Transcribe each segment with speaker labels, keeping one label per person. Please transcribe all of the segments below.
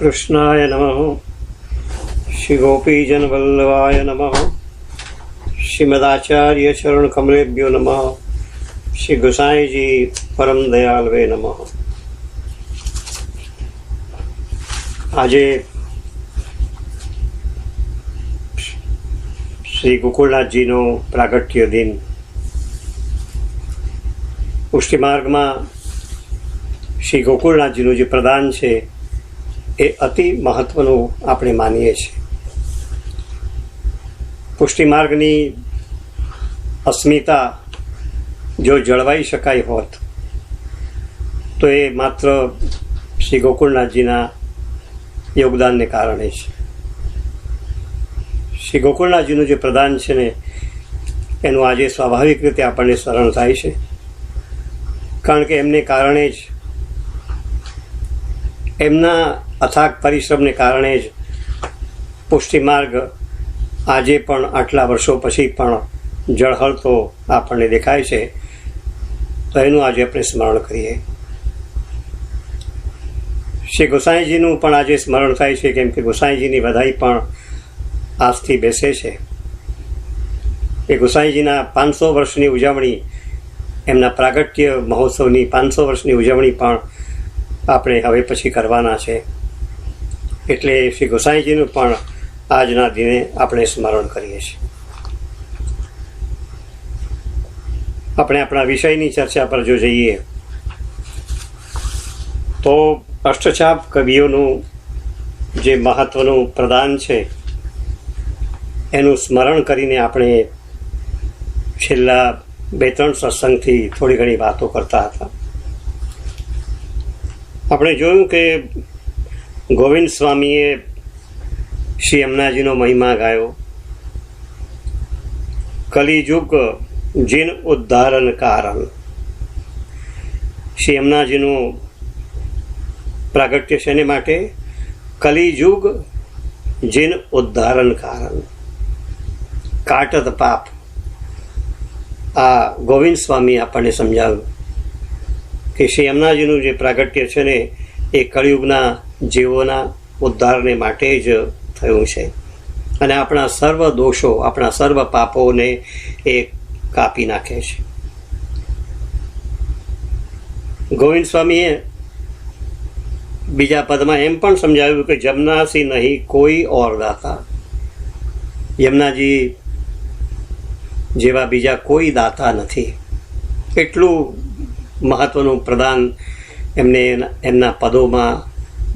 Speaker 1: कृष्णाय नमः। श्री गोपीजन वल्लभाय नमः। श्रीमदाचार्य चरण कमलेभ्यो नमः। श्री गोसाई जी परम दयालवे नमः। આજે શ્રી ગોકુળનાથજીનો પ્રાગટ્ય દિન. પુષ્ટિ માર્ગમાં શ્રી ગોકુળનાથજીનું જે પ્રદાન છે એ અતિ મહત્વનું આપણે માનીએ છીએ. પુષ્ટિ માર્ગની અસ્મિતા જો જળવાઈ શકાય હોત તો એ માત્ર શ્રી ગોકુળનાથજીના યોગદાનને કારણે છે. શ્રી ગોકુળનાથજીનું જે પ્રદાન છે ને એનું આજે સ્વાભાવિક રીતે આપણને સ્મરણ થાય છે, કારણ કે એમને કારણે જ, એમના અથાગ પરિશ્રમને કારણે જ પુષ્ટિ માર્ગ આજે પણ આટલા વર્ષો પછી પણ ઝળહળતો આપણને દેખાય છે. તો એનું આજે આપણે સ્મરણ કરીએ. શ્રી ગોસાઈજીનું પણ આજે સ્મરણ થાય છે, કેમ કે ગોસાઈજીની વધાઈ પણ આજથી બેસે છે. એ ગોસાઈજીના 500 વર્ષની ઉજવણી, એમના પ્રાગટ્ય મહોત્સવની 500 વર્ષની ઉજવણી પણ આપણે હવે પછી કરવાના છે. એટલે શ્રી ગોસાઈજીનું પણ આજના દિને આપણે સ્મરણ કરીએ છીએ. આપણે આપણા વિષયની ચર્ચા પર જો જઈએ તો અષ્ટચાપ કવિઓનું જે મહત્વનું પ્રદાન છે એનું સ્મરણ કરીને આપણે છેલ્લા 2-3 સત્સંગથી થોડી ઘણી વાતો કરતા હતા. આપણે જોયું કે ગોવિંદ સ્વામીએ શ્રી યમુનાજીનો મહિમા ગાયો. કલિયુગ જીન ઉદ્ધારણ કારણ. શ્રી યમુનાજીનું પ્રાગટ્ય શેને માટે? કલિયુગ જીન ઉદ્ધારણ કારણ. કાટત પાપ. આ ગોવિંદ સ્વામી આપણને સમજાવ્યું કે શ્રી યમુનાજીનું જે પ્રાગટ્ય છે ને એ કળિયુગના જીવોના ઉદ્ધારને માટે જ થયું છે, અને આપણા સર્વ દોષો, આપણા સર્વ પાપોને એ કાપી નાખે છે. ગોવિંદ સ્વામીએ બીજા પદમાં એમ પણ સમજાવ્યું કે જમનાસી નહીં કોઈ ઓર દાતા. યમુનાજી જેવા બીજા કોઈ દાતા નથી. એટલું મહત્વનું પ્રદાન એમને એમના પદોમાં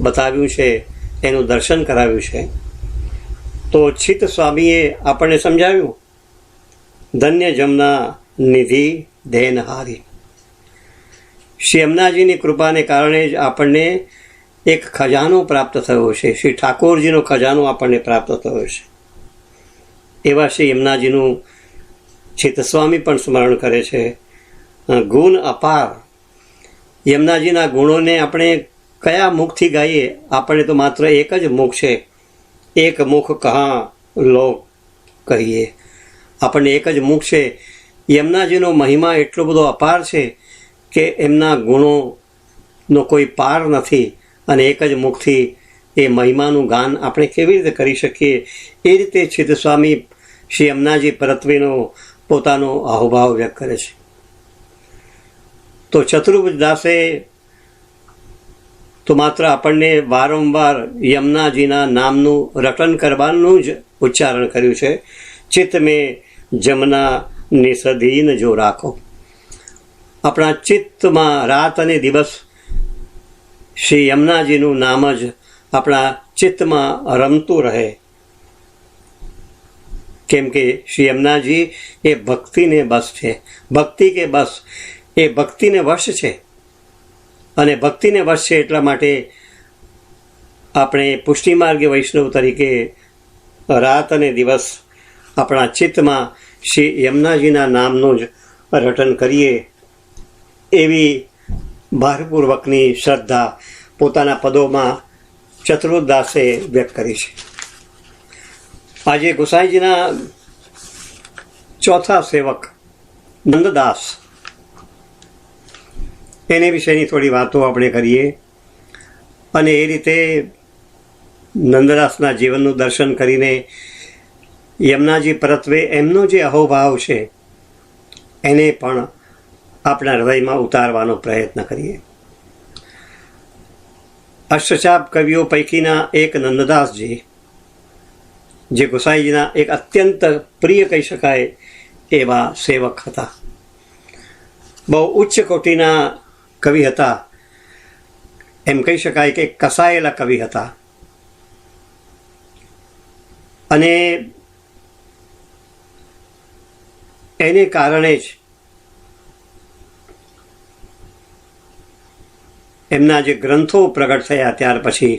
Speaker 1: બતાવ્યું છે, એનું દર્શન કરાવ્યું છે. તો ચિત્ત સ્વામીએ આપણને સમજાવ્યું, ધન્ય જમના નિધિ ધૈનહારી. શ્રી યમુનાજીની કૃપાને કારણે જ આપણને એક ખજાનો પ્રાપ્ત થયો છે. શ્રી ઠાકોરજીનો ખજાનો આપણને પ્રાપ્ત થયો છે. એવા શ્રી યમુનાજીનું ચિત્તસ્વામી પણ સ્મરણ કરે છે. ગુણ અપાર. યમુનાજીના ગુણોને આપણે કયા મુખથી ગાઈએ? આપણને તો માત્ર એક જ મુખ છે. એક મુખ કહા લોક કહીએ. આપણને એક જ મુખ છે. યમુનાજીનો મહિમા એટલો બધો અપાર છે કે એમના ગુણોનો કોઈ પાર નથી, અને એક જ મુખથી એ મહિમાનું ગાન આપણે કેવી રીતે કરી શકીએ? એ રીતે ચિત્તસ્વામી શ્રી યમુનાજી પરત્વેનો પોતાનો અહોભાવ વ્યક્ત કરે છે. તો ચતુર્ભુજ દાસે તો માત્ર આપણને વારંવાર યમુનાજીના નામનું રટન કરવાનું જ ઉચ્ચારણ કર્યું છે. ચિત્ત મેં જમના નિસધીન જો રાખો. આપણા ચિત્તમાં રાત અને દિવસ શ્રી યમુનાજીનું નામ જ આપણા ચિત્તમાં રમતું રહે, કેમ કે શ્રી યમુનાજી એ ભક્તિને બસ છે. ભક્તિ કે બસ, એ ભક્તિને વશ છે, અને ભક્તિને વશ છે એટલા માટે આપણે પુષ્ટિ માર્ગે વૈષ્ણવ તરીકે રાત અને દિવસ આપણા ચિત્તમાં શ્રી યમુનાજીના નામનું જ રટન કરીએ, એવી ભારપૂર્વકની શ્રદ્ધા પોતાના પદોમાં ચતુર્દાસે વ્યક્ત કરી છે. આજે ગોસાઈજીના ચોથા સેવક નંદદાસ, એની વિશેની થોડી વાતો આપણે કરીએ. અને એ રીતે નંદદાસના જીવનનું દર્શન કરીને યમુનાજી પરત્વે એમનો જે અહોભાવ છે એને પણ આપણા હૃદયમાં ઉતારવાનો પ્રયત્ન કરીએ. અષ્ટચાપ કવિઓ પૈકીના એક નંદદાસજી, જે ગોસાઈજીના એક અત્યંત પ્રિય કહી શકાય એવા સેવક હતા. બહુ ઉચ્ચ કોટીના કવિ હતા, એમ કહી શકાય કે કસાયેલા કવિ હતા. અને એને કારણે જ એમના જે ગ્રંથો પ્રગટ થયા ત્યાર પછી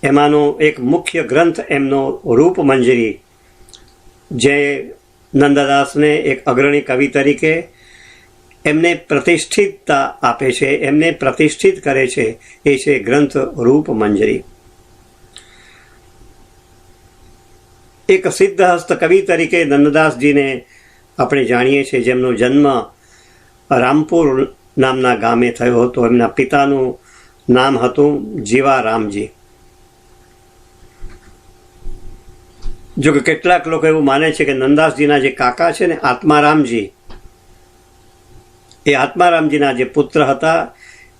Speaker 1: એમાંનો એક મુખ્ય ગ્રંથ એમનો રૂપમંજરી, જે નંદદાસને એક અગ્રણી કવિ તરીકે એમને પ્રતિષ્ઠિતતા આપે છે, એમને પ્રતિષ્ઠિત કરે છે, એ છે ગ્રંથ રૂપમંજરી. એક સિદ્ધહસ્ત કવિ તરીકે નંદદાસજીને આપણે જાણીએ છીએ, જેમનો જન્મ રામપુર નામના ગામે થયો હતો. એમના પિતાનું નામ હતું જીવારામજી. જો કે કેટલાક લોકો એવું માને છે કે નંદદાસજીના જે કાકા છે ને આત્મારામજી, એ આત્મારામજીના જે પુત્ર હતા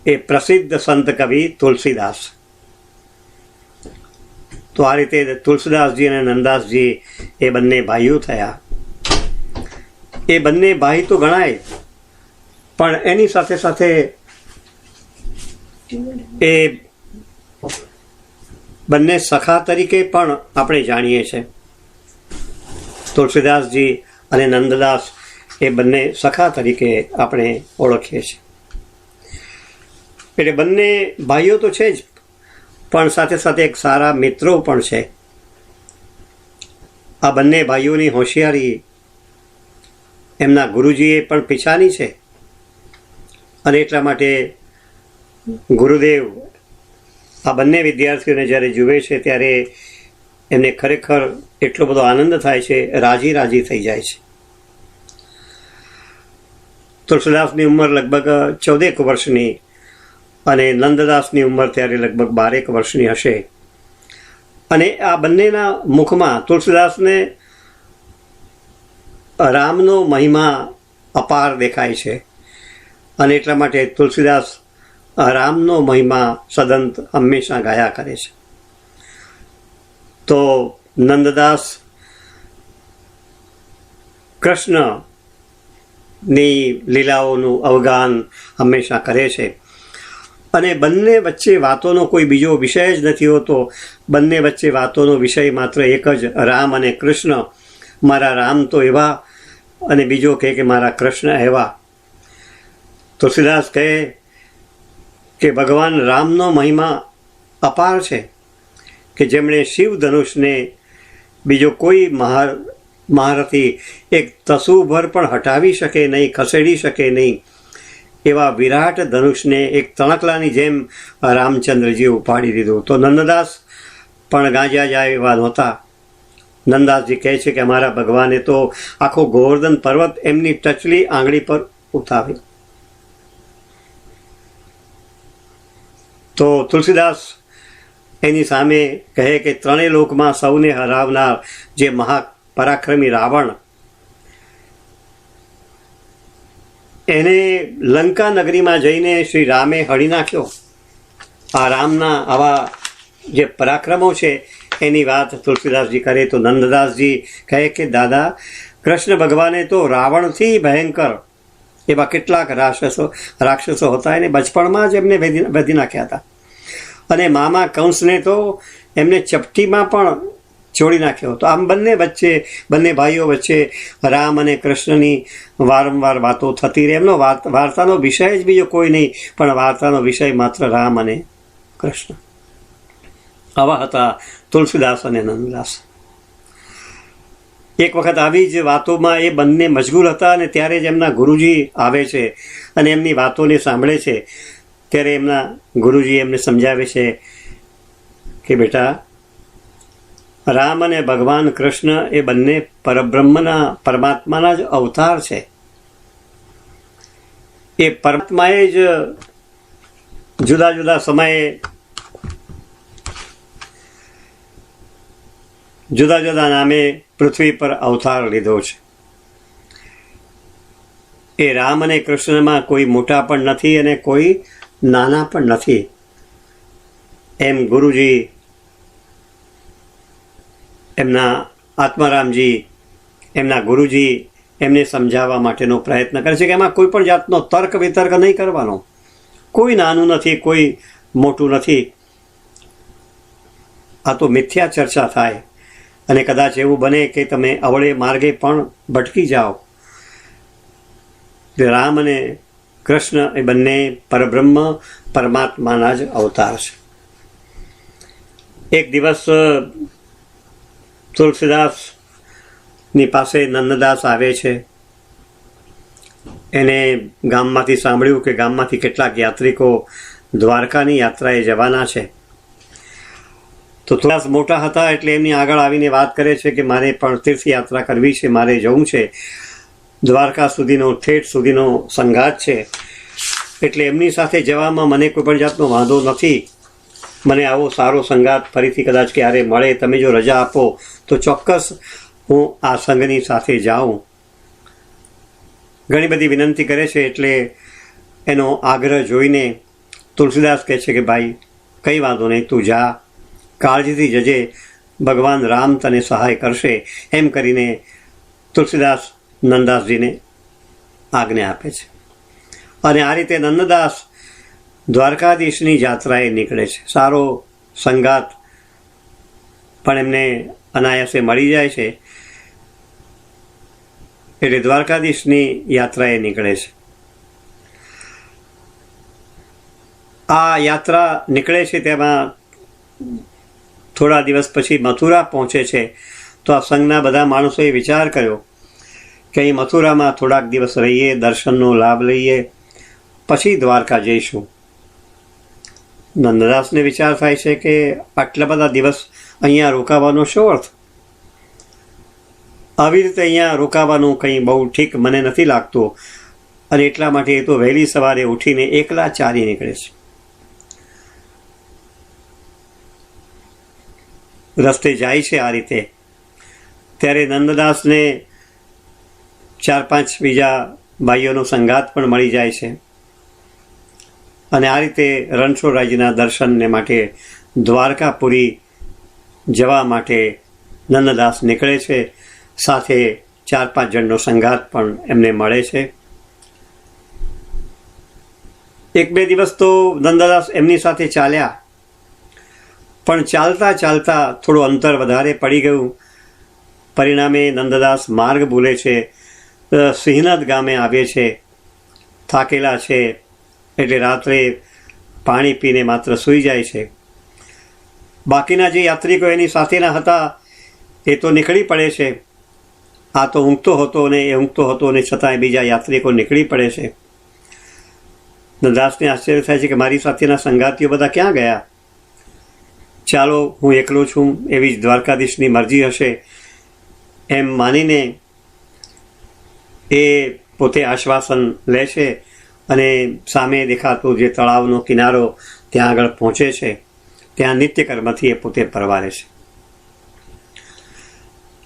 Speaker 1: એ પ્રસિદ્ધ સંત કવિ તુલસીદાસ. તો આ રીતે તુલસીદાસજી અને નંદદાસજી એ બંને ભાઈઓ થયા. એ બંને ભાઈ તો ગણાય, પણ એની સાથે સાથે એ બંને સખા તરીકે પણ આપણે જાણીએ છીએ. તુલસીદાસજી અને નંદદાસ એ બંને સખા તરીકે આપણે ઓળખીએ છીએ. એટલે બંને ભાઈઓ તો છે જ, પણ સાથે સાથે એક સારા મિત્રો પણ છે. આ બંને ભાઈઓની હોશિયારી એમના ગુરુજીએ પણ પીછાની છે. અને એટલા માટે ગુરુદેવ આ બંને વિદ્યાર્થીઓને જ્યારે જુએ છે ત્યારે એમને ખરેખર એટલો બધો આનંદ થાય છે, રાજી રાજી થઈ જાય છે. તુલસીદાસની ઉંમર લગભગ 14 વર્ષની અને નંદદાસની ઉંમર ત્યારે લગભગ 12 વર્ષની હશે. અને આ બંનેના મુખમાં તુલસીદાસને રામનો મહિમા અપાર દેખાય છે. અને એટલા માટે તુલસીદાસ રામનો મહિમા સદંત હંમેશા ગાયા કરે છે. તો નંદદાસ કૃષ્ણની લીલાઓનું અવગાન હંમેશા કરે છે. અને બંને વચ્ચે વાતોનો કોઈ બીજો વિષય જ નથી હોતો. બંને વચ્ચે વાતોનો વિષય માત્ર એક જ, રામ અને કૃષ્ણ. મારા રામ તો એવા, અને બીજો કહે કે મારા કૃષ્ણ એવા. તુલસીદાસ કહે કે ભગવાન રામનો મહિમા અપાર છે, કે જેમણે શિવ ધનુષને બીજો કોઈ મહારથી એક તસુભર પણ હટાવી શકે નહીં, ખસેડી શકે નહીં, એવા વિરાટ ધનુષને એક તણકલાની જેમ રામચંદ્રજી ઉપાડી દીધું. તો નંદદાસ પણ ગાંજ્યા જાય એવા નહોતા. નંદદાસજી કહે છે કે અમારા ભગવાને તો આખો ગોવર્ધન પર્વત એમની ટચલી આંગળી પર ઉઠાવ્યો. તો તુલસીદાસ એની સામે કહે કે ત્રણેય લોકમાં સૌને હરાવનાર જે મહાપરાક્રમી રાવણ, એને લંકા નગરીમાં જઈને શ્રી રામે હળી નાખ્યો. આ રામના આવા જે પરાક્રમો છે એની વાત તુલસીદાસજી કરે. તો નંદદાસજી કહે કે દાદા, કૃષ્ણ ભગવાને તો રાવણથી ભયંકર એવા કેટલાક રાક્ષસો હતા, એને બચપણમાં જ એમને વધી નાખ્યા હતા. અને મામા કંસને તો એમને ચપટીમાં પણ છોડી નાખ્યો. તો આમ બંને ભાઈઓ વચ્ચે રામ અને કૃષ્ણની વારંવાર વાતો થતી રહે. એમનો વાર્તાનો વિષય જ બીજો કોઈ નહીં, પણ વાર્તાનો વિષય માત્ર રામ અને કૃષ્ણ. આવા હતા તુલસીદાસ અને નંદદાસ. એક વખત આવી જ વાતોમાં એ બંને મશગુલ હતા, અને ત્યારે જ એમના ગુરુજી આવે છે અને એમની વાતોને સાંભળે છે. ત્યારે એમના ગુરુજી એમને સમજાવે છે કે બેટા, રામ અને ભગવાન કૃષ્ણ એ બંને પરમાત્માના જ અવતાર છે. એ પરમાત્માએ જ જુદા જુદા સમયે જુદા જુદા નામે પૃથ્વી પર અવતાર લીધો છે. એ રામ અને કૃષ્ણમાં કોઈ મોટા પણ નથી અને કોઈ નાના પણ નથી. એમ ગુરુજી એમના આત્મારામજી એમના ગુરુજી એમને સમજાવવા માટેનો પ્રયત્ન કરે છે કે એમાં કોઈ પણ જાતનો તર્ક વિતર્ક નહીં કરવાનો. કોઈ નાનું નથી, કોઈ મોટું નથી. આ તો મિથ્યા ચર્ચા થાય અને કદાચ એવું બને કે તમે અવળે માર્ગે પણ ભટકી જાઓ. રામ અને કૃષ્ણ એ બંને પરબ્રહ્મ પરમાત્માના જ અવતાર છે. એક દિવસ તુલસીદાસની પાસે નંદદાસ આવે છે. એને ગામમાંથી સાંભળ્યું કે ગામમાંથી કેટલાક યાત્રિકો દ્વારકાની યાત્રાએ જવાના છે. તો થોડા મોટા હતા એટલે એમની આગળ આવીને વાત કરે છે કે મારે પણ તીર્થયાત્રા કરવી છે, મારે જવું છે. દ્વારકા સુધીનો ઠેઠ સુધીનો સંઘાત છે, એટલે એમની સાથે જવામાં મને કોઈ પણ જાતનો વાંધો નથી. મને આવો સારો સંઘાત ફરીથી કદાચ ક્યારે મળે, તમે જો રજા આપો તો ચોક્કસ હું આ સંઘની સાથે જાઉં. ઘણી બધી વિનંતી કરે છે. એટલે એનો આગ્રહ જોઈને તુલસીદાસ કહે છે કે ભાઈ કંઈ વાંધો નહીં, તું જા, કાળજીથી જજે, ભગવાન રામ તને સહાય કરશે. એમ કરીને તુલસીદાસ નંદદાસજીને આજ્ઞા આપે છે. અને આ રીતે નંદદાસ દ્વારકાધીશની યાત્રાએ નીકળે છે. સારો સંગાત પણ એમને અનાયાસે મળી જાય છે. એટલે દ્વારકાધીશની યાત્રાએ નીકળે છે. આ યાત્રા નીકળે છે તેમાં થોડા દિવસ પછી મથુરા પહોંચે છે. તો આ સંઘના બધા માણસોએ વિચાર કર્યો કે અહીં મથુરામાં થોડાક દિવસ રહીએ, દર્શનનો લાભ લઈએ, પછી દ્વારકા જઈશું. નંદદાસને વિચાર થાય છે કે આટલા બધા દિવસ અહીંયા રોકાવાનો શું અર્થ? આવી રીતે અહીંયા રોકાવાનું કંઈ બહુ ઠીક મને નથી લાગતું. અને એટલા માટે એ તો વહેલી સવારે ઉઠીને એકલા ચાલી નીકળે છે. રસ્તે જાય છે આ રીતે. ત્યારે નંદદાસને 4-5 બીજા ભાઈઓનો સંગાત પણ મળી જાય છે. અને આ રીતે રણછોડરાયજીના દર્શનને માટે દ્વારકાપુરી જવા માટે નંદદાસ નીકળે છે. સાથે 4-5 જણનો સંગાત પણ એમને મળે છે. 1-2 દિવસ તો નંદદાસ એમની સાથે ચાલ્યા, પણ ચાલતા ચાલતા થોડું અંતર વધારે પડી ગયું. પરિણામે નંદદાસ માર્ગ ભૂલે છે. સિંહનાથ ગામે આવે છે. થાકેલા છે એટલે રાત્રે પાણી પીને માત્ર સૂઈ જાય છે. બાકીના જે યાત્રિકો એની સાથેના હતા એ તો નીકળી પડે છે. આ તો ઊંઘતો હતો ને એ ઊંઘતો હતો ને છતાંય બીજા યાત્રિકો નીકળી પડે છે. નંદદાસને આશ્ચર્ય થાય છે કે મારી સાથેના સંગાતીઓ બધા ક્યાં ગયા? ચાલો હું એકલો છું, એવી જ દ્વારકાધીશની મરજી હશે એમ માનીને એ પોતે આશ્વાસન લે છે. અને સામે દેખાતો જે તળાવનો કિનારો ત્યાં આગળ પહોંચે છે. ત્યાં નિત્યકર્મથી એ પોતે પરવારે છે.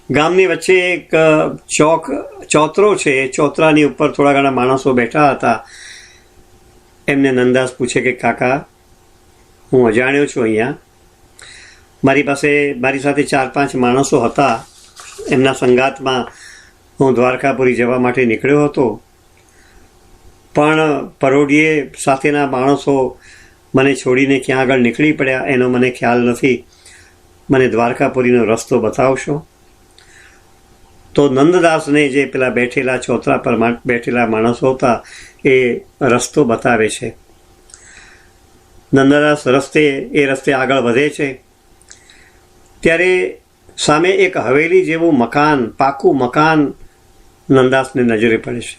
Speaker 1: ગામની વચ્ચે એક ચોતરો છે. એ ચોતરાની ઉપર થોડા ઘણા માણસો બેઠા હતા. એમને નંદદાસ પૂછે કે કાકા, હું અજાણ્યો છું અહીંયા. મારી સાથે 4-5 માણસો હતા. એમના સંગાતમાં હું દ્વારકાપુરી જવા માટે નીકળ્યો હતો, પણ પરોઢીએ સાથેના માણસો મને છોડીને ક્યાં આગળ નીકળી પડ્યા એનો મને ખ્યાલ નથી. મને દ્વારકાપુરીનો રસ્તો બતાવશો? તો નંદદાસને જે પેલા બેઠેલા ચોતરા પર બેઠેલા માણસો હતા એ રસ્તો બતાવે છે. નંદદાસ એ રસ્તે આગળ વધે છે. ત્યારે સામે એક હવેલી જેવું મકાન, પાકું મકાન નંદદાસને નજરે પડે છે.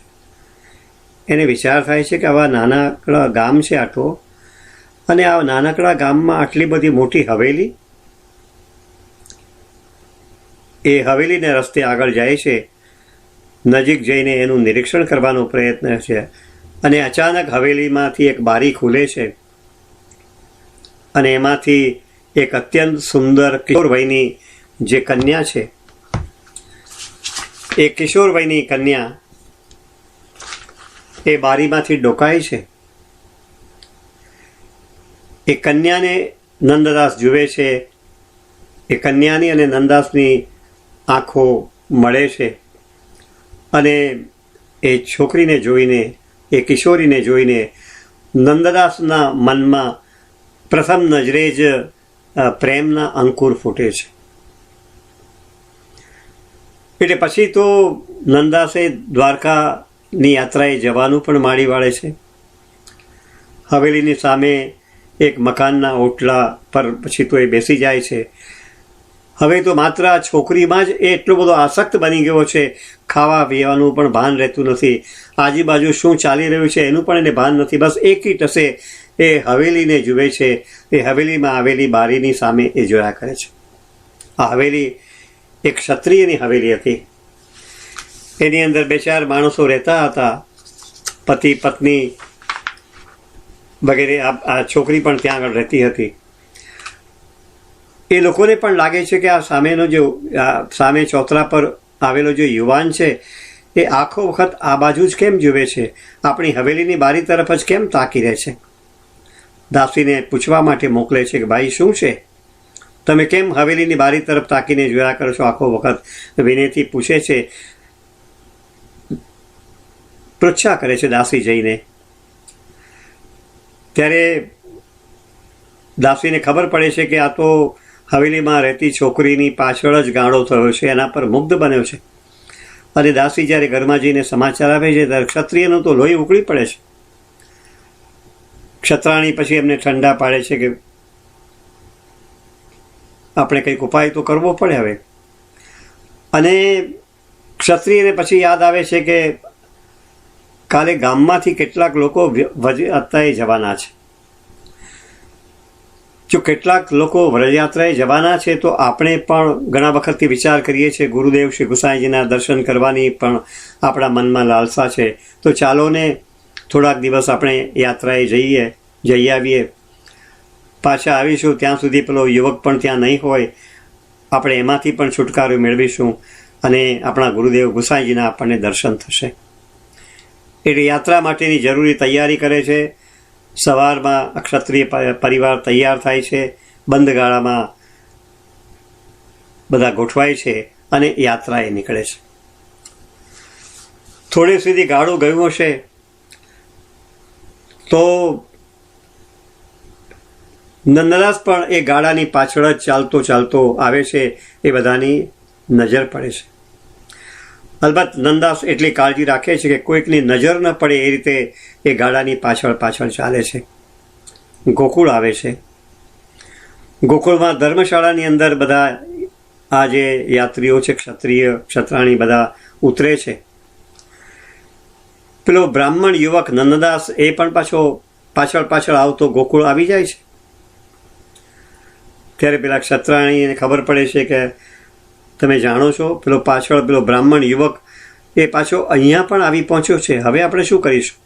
Speaker 1: એને વિચાર થાય છે કે આવા નાનકડા ગામ છે આટલો, અને આ નાનકડા ગામમાં આટલી બધી મોટી હવેલી. એ હવેલીને રસ્તે આગળ જાય છે. નજીક જઈને એનું નિરીક્ષણ કરવાનો પ્રયત્ન છે. અને અચાનક હવેલીમાંથી એક બારી ખુલે છે અને એમાંથી એક અત્યંત સુંદર કિશોર વયની જે કન્યા છે એ કિશોર વયની કન્યા એ બારીમાંથી ડોકાય છે. એ કન્યાને નંદદાસ જુએ છે. એ કન્યાની અને નંદદાસની આંખો મળે છે અને એ છોકરીને જોઈને, એ કિશોરીને જોઈને નંદદાસના મનમાં પ્રથમ નજરે જ પ્રેમના અંકુર ફૂટે છે. એટલે પછી તો નંદદાસે દ્વારકાની યાત્રાએ જવાનું પણ માંડી વાળે છે. હવેલીની સામે એક મકાનના ઓટલા પર પછી તો એ બેસી જાય છે. હવે તો માત્ર આ છોકરીમાં જ એ એટલો બધો આસક્ત બની ગયો છે, ખાવા પીવાનું પણ ભાન રહેતું નથી, આજુબાજુ શું ચાલી રહ્યું છે એનું પણ એને ભાન નથી. બસ એક જ ટસે એ હવેલીને જુએ છે. એ હવેલીમાં આવેલી બારીની સામે એ જોયા કરે છે. આ હવેલી એક ક્ષત્રિયની હવેલી હતી. એની અંદર 2-4 માણસો રહેતા હતા, પતિ પત્ની વગેરે. આ છોકરી પણ ત્યાં આગળ રહેતી હતી. એ લોકોને પણ લાગે છે કે આ સામેનો જે સામે ચોતરા પર આવેલો જે યુવાન છે એ આખો વખત આ બાજુ જ કેમ જુએ છે, આપણી હવેલીની બારી તરફ જ કેમ તાકી રહે છે. દાસીને પૂછવા માટે મોકલે છે કે ભાઈ શું છે, તમે કેમ હવેલીની બારી તરફ તાકીને જોયા કરો છો આખો વખત? વિનયથી પૂછે છે, પૃચ્છા કરે છે દાસી જઈને. ત્યારે દાસીને ખબર પડે છે કે આ તો હવેલીમાં રહેતી છોકરીની પાછળ જ ગાંડો થયો છે, એના પર મુગ્ધ બન્યો છે. અને દાસી જ્યારે ઘરમાં જઈને સમાચાર આપે છે ત્યારે ક્ષત્રિયનું તો લોહી ઉકળી પડે છે. ક્ષત્રાણી પછી એમને ઠંડા પાડે છે કે આપણે કંઈક ઉપાય તો કરવો પડે હવે. અને ક્ષત્રિયને પછી યાદ આવે છે કે કાલે ગામમાંથી કેટલાક લોકો વ્રજયાત્રાએ જવાના છે. જો કેટલાક લોકો વ્રજયાત્રાએ જવાના છે તો આપણે પણ ઘણા વખતથી વિચાર કરીએ છીએ ગુરુદેવ શ્રી ગુસાઈજીના દર્શન કરવાની પણ આપણા મનમાં લાલસા છે. તો ચાલો ને થોડાક દિવસ આપણે યાત્રાએ જઈ આવીએ, પાછા આવીશું. ત્યાં સુધી પેલો યુવક પણ ત્યાં નહીં હોય, આપણે એમાંથી પણ છુટકારો મેળવીશું અને આપણા ગુરુદેવ ગુસાઈજીના આપણને દર્શન થશે. એટલે યાત્રા માટેની જરૂરી તૈયારી કરે છે. સવારમાં ક્ષત્રિય પરિવાર તૈયાર થાય છે, બંધ ગાળામાં બધા ગોઠવાય છે અને યાત્રાએ નીકળે છે. થોડે સુધી ગાળું ગયું હશે તો નંદદાસ પણ એ ગાળાની પાછળ જ ચાલતો આવે છે. એ બધાની નજર પડે છે. અલબત્ત નંદદાસ એટલી કાળજી રાખે છે કે કોઈકની નજર ન પડે એ રીતે એ ગાળાની પાછળ ચાલે છે. ગોકુળ આવે છે. ગોકુળમાં ધર્મશાળાની અંદર બધા આ જે યાત્રીઓ છે, ક્ષત્રાણી બધા ઉતરે છે. પેલો બ્રાહ્મણ યુવક નંદદાસ એ પણ પાછળ આવતો ગોકુળ આવી જાય છે. ત્યારે પેલા ક્ષત્રાણીને ખબર પડે છે કે તમે જાણો છો પેલો બ્રાહ્મણ યુવક એ પાછો અહીંયા પણ આવી પહોંચ્યો છે, હવે આપણે શું કરીશું?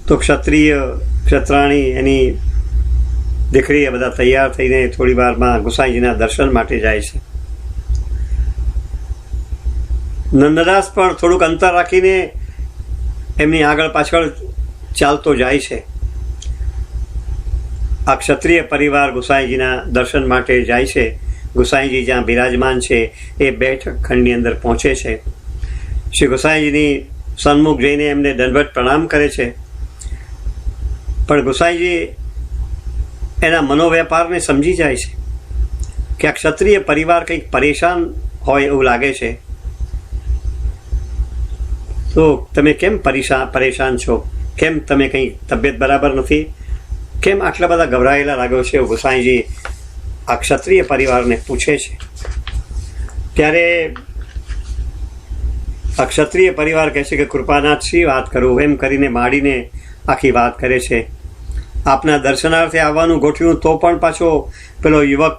Speaker 1: તો ક્ષત્રાણી એની દીકરી એ બધા તૈયાર થઈને થોડી વારમાં ગુસાઈજીના દર્શન માટે જાય છે. નંદદાસ પણ થોડુંક અંતર રાખીને એમની આગળ પાછળ ચાલતો જાય છે. આ ક્ષત્રિય પરિવાર ગુસાઈજીના દર્શન માટે જાય છે. ગુસાઈજી જ્યાં બિરાજમાન છે એ બેઠક ખંડની અંદર પહોંચે છે. શ્રી ગુસાઈજીની સન્મુખ જઈને એમને દંડવત પ્રણામ કરે છે. પણ ગુસાઈજી એના મનોવ્યાપારને સમજી જાય છે કે આ ક્ષત્રિય પરિવાર કંઈક પરેશાન હોય એવું લાગે છે. તો તમે કેમ પરેશાન છો? કેમ તમે કંઈ તબિયત બરાબર નથી? કેમ આટલા બધા ગભરાયેલા લાગ્યો છે? ગુસાઈજી આ ક્ષત્રિય પરિવારને પૂછે છે. ત્યારે આ ક્ષત્રિય પરિવાર કહે છે કે કૃપાનાથ શી વાત કરું, એમ કરીને માંડીને આખી વાત કરે છે. આપના દર્શનાર્થે આવવાનું ગોઠવ્યું તો પણ પાછો પેલો યુવક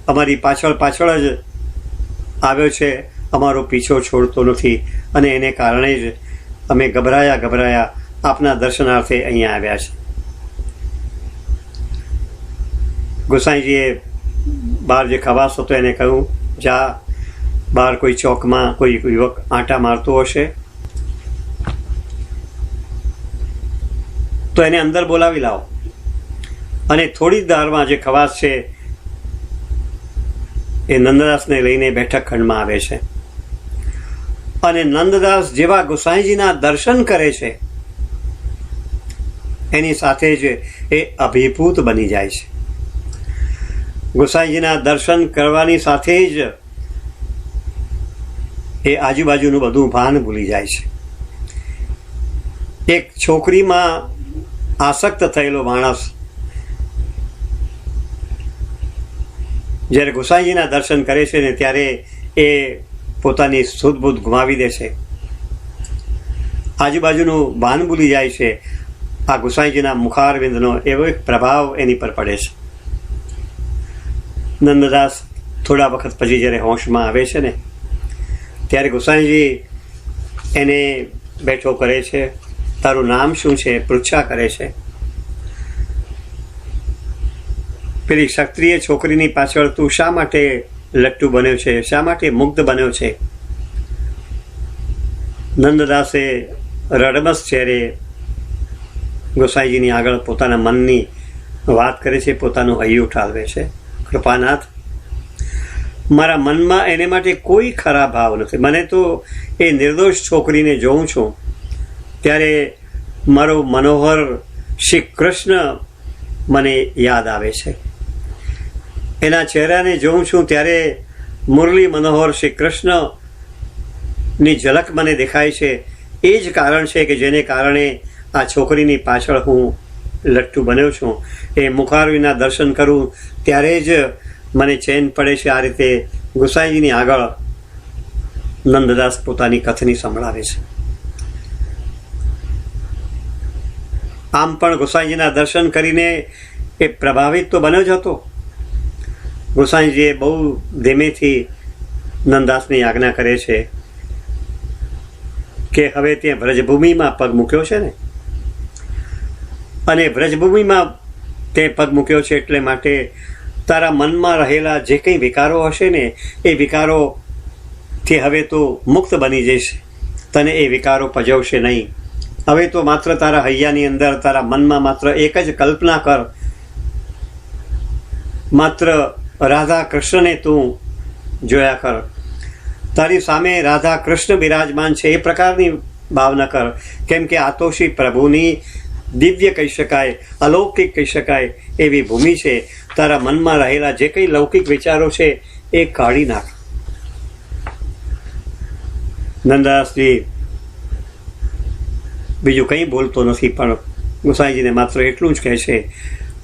Speaker 1: અમારી પાછળ જ આવ્યો છે, અમારો પીછો છોડતો નથી અને એને કારણે જ અમે ગભરાયા આપના દર્શનાર્થે અહીંયા આવ્યા છે. ગોસાઈજીએ બહાર જે ખવાસ હતો એને કહ્યું, જા બહાર કોઈ ચોકમાં કોઈ યુવક આંટા મારતો હશે તો એને અંદર બોલાવી લાવો. અને થોડી દારમાં જે ખવાસ છે એ નંદદાસને લઈને બેઠક ખંડમાં આવે છે. અને નંદદાસ જેવા ગોસાઈજીના દર્શન કરે છે એની સાથે જ એ અભિભૂત બની જાય છે. ગોસાઈજીના દર્શન કરવાની સાથે જ એ આજુબાજુનું બધું ભાન ભૂલી જાય છે. એક છોકરીમાં આસક્ત થયેલો માણસ જ્યારે ગોસાઈજીના દર્શન કરે છે ને ત્યારે એ પોતાની સુધબુધ ગુમાવી દે છે, આજુબાજુનું ભાન ભૂલી જાય છે. આ ગોસાઈજીના મુખારવિંદનો એવો એક પ્રભાવ એની પર પડે છે. નંદદાસ થોડા વખત પછી જ્યારે હોશમાં આવે છે ને ત્યારે ગોસાઈજી એને બેઠો કરે છે, તારું નામ શું છે પૃચ્છા કરે છે. પેલી ક્ષત્રિય છોકરીની પાછળ તું શા માટે લટ્ટુ બન્યો છે, શા માટે મુગ્ધ બન્યો છે? નંદદાસે રડમસ ચહેરે ગોસાઈજીની આગળ પોતાના મનની વાત કરે છે, પોતાનું હૈયું ઠાલવે છે. કૃપાનાથ, મારા મનમાં એને માટે કોઈ ખરાબ ભાવ નથી. મને તો એ નિર્દોષ છોકરીને જોઉં છું ત્યારે મારો મનોહર શ્રી કૃષ્ણ મને યાદ આવે છે. એના ચહેરાને જોઉં છું ત્યારે મુરલી મનોહર શ્રી કૃષ્ણની ઝલક મને દેખાય છે. એ જ કારણ છે કે જેને કારણે આ છોકરીની પાછળ હું લટ્ટુ બન્યો છું. એ મુખારવિના દર્શન કરું ત્યારે જ મને ચેન પડે છે. આ રીતે ગોસાઈજીની આગળ નંદદાસ પોતાની કથની સંભળાવે છે. આમ પણ ગોસાઈજીના દર્શન કરીને એ પ્રભાવિત તો બન્યો જ હતો. ગોસાઈજીએ બહુ ધીમેથી નંદદાસની આજ્ઞા કરે છે કે હવે ત્યાં વ્રજભૂમિમાં પગ મૂક્યો છે ને, અને વ્રજભૂમિમાં તે પગ મૂક્યો છે એટલે માટે તારા મનમાં રહેલા જે કંઈ વિકારો હશે ને એ વિકારોથી હવે તું મુક્ત બની જઈશ. તને એ વિકારો પજવશે નહીં. હવે તો માત્ર તારા હૈયાની અંદર, તારા મનમાં માત્ર એક જ કલ્પના કર, માત્ર રાધા કૃષ્ણને તું જોયા કર. તારી સામે રાધા કૃષ્ણ બિરાજમાન છે એ પ્રકારની ભાવના કર. કેમ કે આ તો શ્રી પ્રભુની દિવ્ય કહી શકાય, અલૌકિક કહી શકાય એવી ભૂમિ છે. તારા મનમાં રહેલા જે કંઈ લૌકિક વિચારો છે એ કાઢી નાખ. નંદદાસજી બીજું કંઈ બોલતો નથી, પણ ગોસાઈજીને માત્ર એટલું જ કહે છે,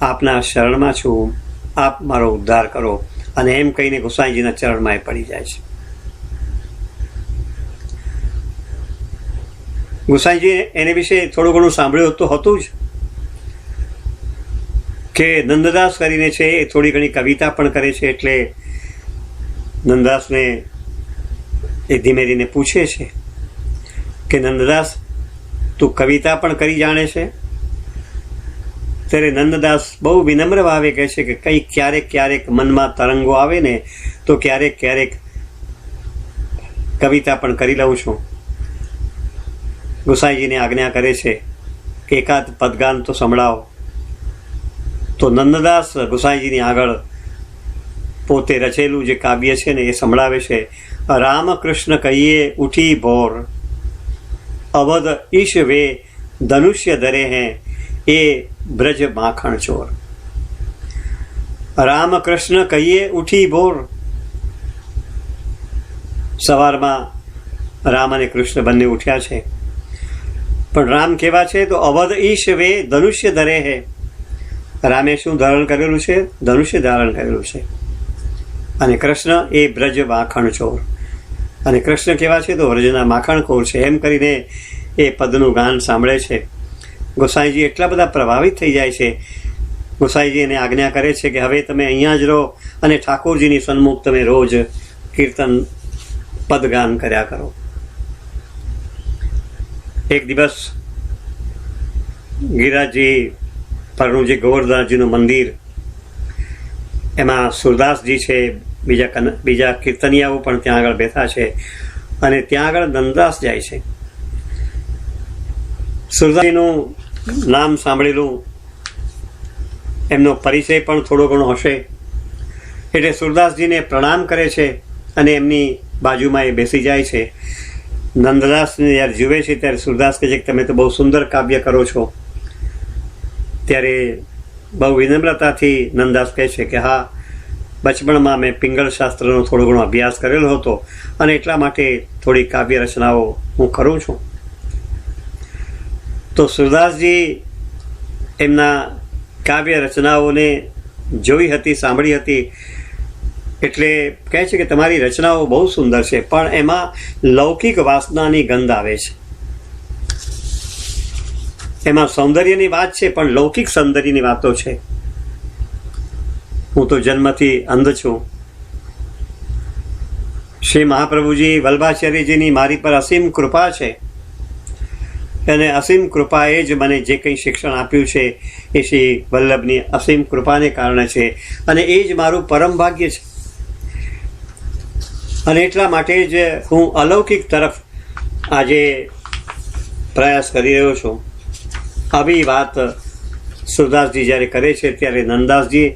Speaker 1: આપના શરણમાં છું, આપ મારો ઉદ્ધાર કરો. અને એમ કહીને ગોસાઈજીના ચરણમાં એ પડી જાય છે. ગોસાઈજી એને વિશે થોડું ઘણું સાંભળ્યું તો હતું જ કે નંદદાસ કરીને છે એ થોડી ઘણી કવિતા પણ કરે છે. એટલે નંદદાસને એ ધીમે ધીમે પૂછે છે કે નંદદાસ, તું કવિતા પણ કરી જાણે છે? ત્યારે નંદદાસ બહુ વિનમ્ર ભાવે કહે છે કે કંઈક ક્યારેક ક્યારેક મનમાં તરંગો આવે ને તો ક્યારેક ક્યારેક કવિતા પણ કરી લઉં છું. ગોસાઈજીને આજ્ઞા કરે છે કે એકાદ પદગાન તો સંભળાવો. તો નંદદાસ ગોસાઈજીની આગળ પોતે રચેલું જે કાવ્ય છે ને એ સંભળાવે છે. રામકૃષ્ણ કહીએ ઉઠી ભોર, અવધ ઈશ વે ધનુષ્ય ધરે હૈ, એ બ્રજ માખણ ચોર. રામકૃષ્ણ કહીએ ઉઠી ભોર. સવારમાં રામ અને કૃષ્ણ બંને ઉઠ્યા છે, પણ રામ કેવા છે તો અવધ ઈશ વે ધનુષ્ય ધરે હે. રામે શું ધારણ કરેલું છે? ધનુષ્ય ધારણ કરેલું છે. અને કૃષ્ણ એ બ્રજ માખણ ચોર. અને કૃષ્ણ કેવા છે તો વ્રજના માખણ ચોર છે. એમ કરીને એ પદનું ગાન સાંભળે છે. ગોસાઈજી એટલા બધા પ્રભાવિત થઈ જાય છે. ગોસાઈજી એને આજ્ઞા કરે છે કે હવે તમે અહીંયા જ રહો અને ઠાકોરજીની સન્મુખ તમે રોજ કીર્તન પદગાન કર્યા કરો. એક દિવસ ગિરિરાજજી પરનું જે ગોવર્ધનજીનું મંદિર એમાં સુરદાસજી છે, બીજા કીર્તનિયાઓ પણ ત્યાં આગળ બેઠા છે અને ત્યાં આગળ નંદદાસ જાય છે. સુરદાસજીનું નામ સાંભળેલું, એમનો પરિચય પણ થોડો ઘણો હશે એટલે સુરદાસજીને પ્રણામ કરે છે અને એમની બાજુમાં એ બેસી જાય છે. નંદદાસને જ્યારે જુએ છે ત્યારે સુરદાસ કહે છે કે તમે તો બહુ સુંદર કાવ્ય કરો છો. ત્યારે બહુ વિનમ્રતાથી નંદદાસ કહે છે કે હા, બચપણમાં મેં પિંગળ શાસ્ત્રનો થોડો ઘણો અભ્યાસ કરેલો હતો અને એટલા માટે થોડી કાવ્ય રચનાઓ હું કરું છું. તો સુરદાસજી એમના કાવ્ય રચનાઓને જોઈ હતી, સાંભળી હતી એટલે કહે છે કે તમારી રચનાઓ બહુ સુંદર છે, પણ એમાં લૌકિક વાસનાની ગંધ આવે છે. એમાં સૌંદર્યની વાત છે પણ લૌકિક સૌંદર્યની વાતો છે. હું તો જન્મથી અંધ છું. શ્રી મહાપ્રભુજી વલ્ભાચાર્યજીની મારી પર અસીમ કૃપા છે અને અસીમ કૃપાએ જ મને જે કંઈ શિક્ષણ આપ્યું છે એ શ્રી વલ્લભની અસીમ કૃપાને કારણે છે અને એ જ મારું પરમ ભાગ્ય છે. અને એટલા માટે જ હું અલૌકિક તરફ આજે પ્રયાસ કરી રહ્યો છું. આવી વાત સુરદાસજી જ્યારે કરે છે ત્યારે નંદદાસજી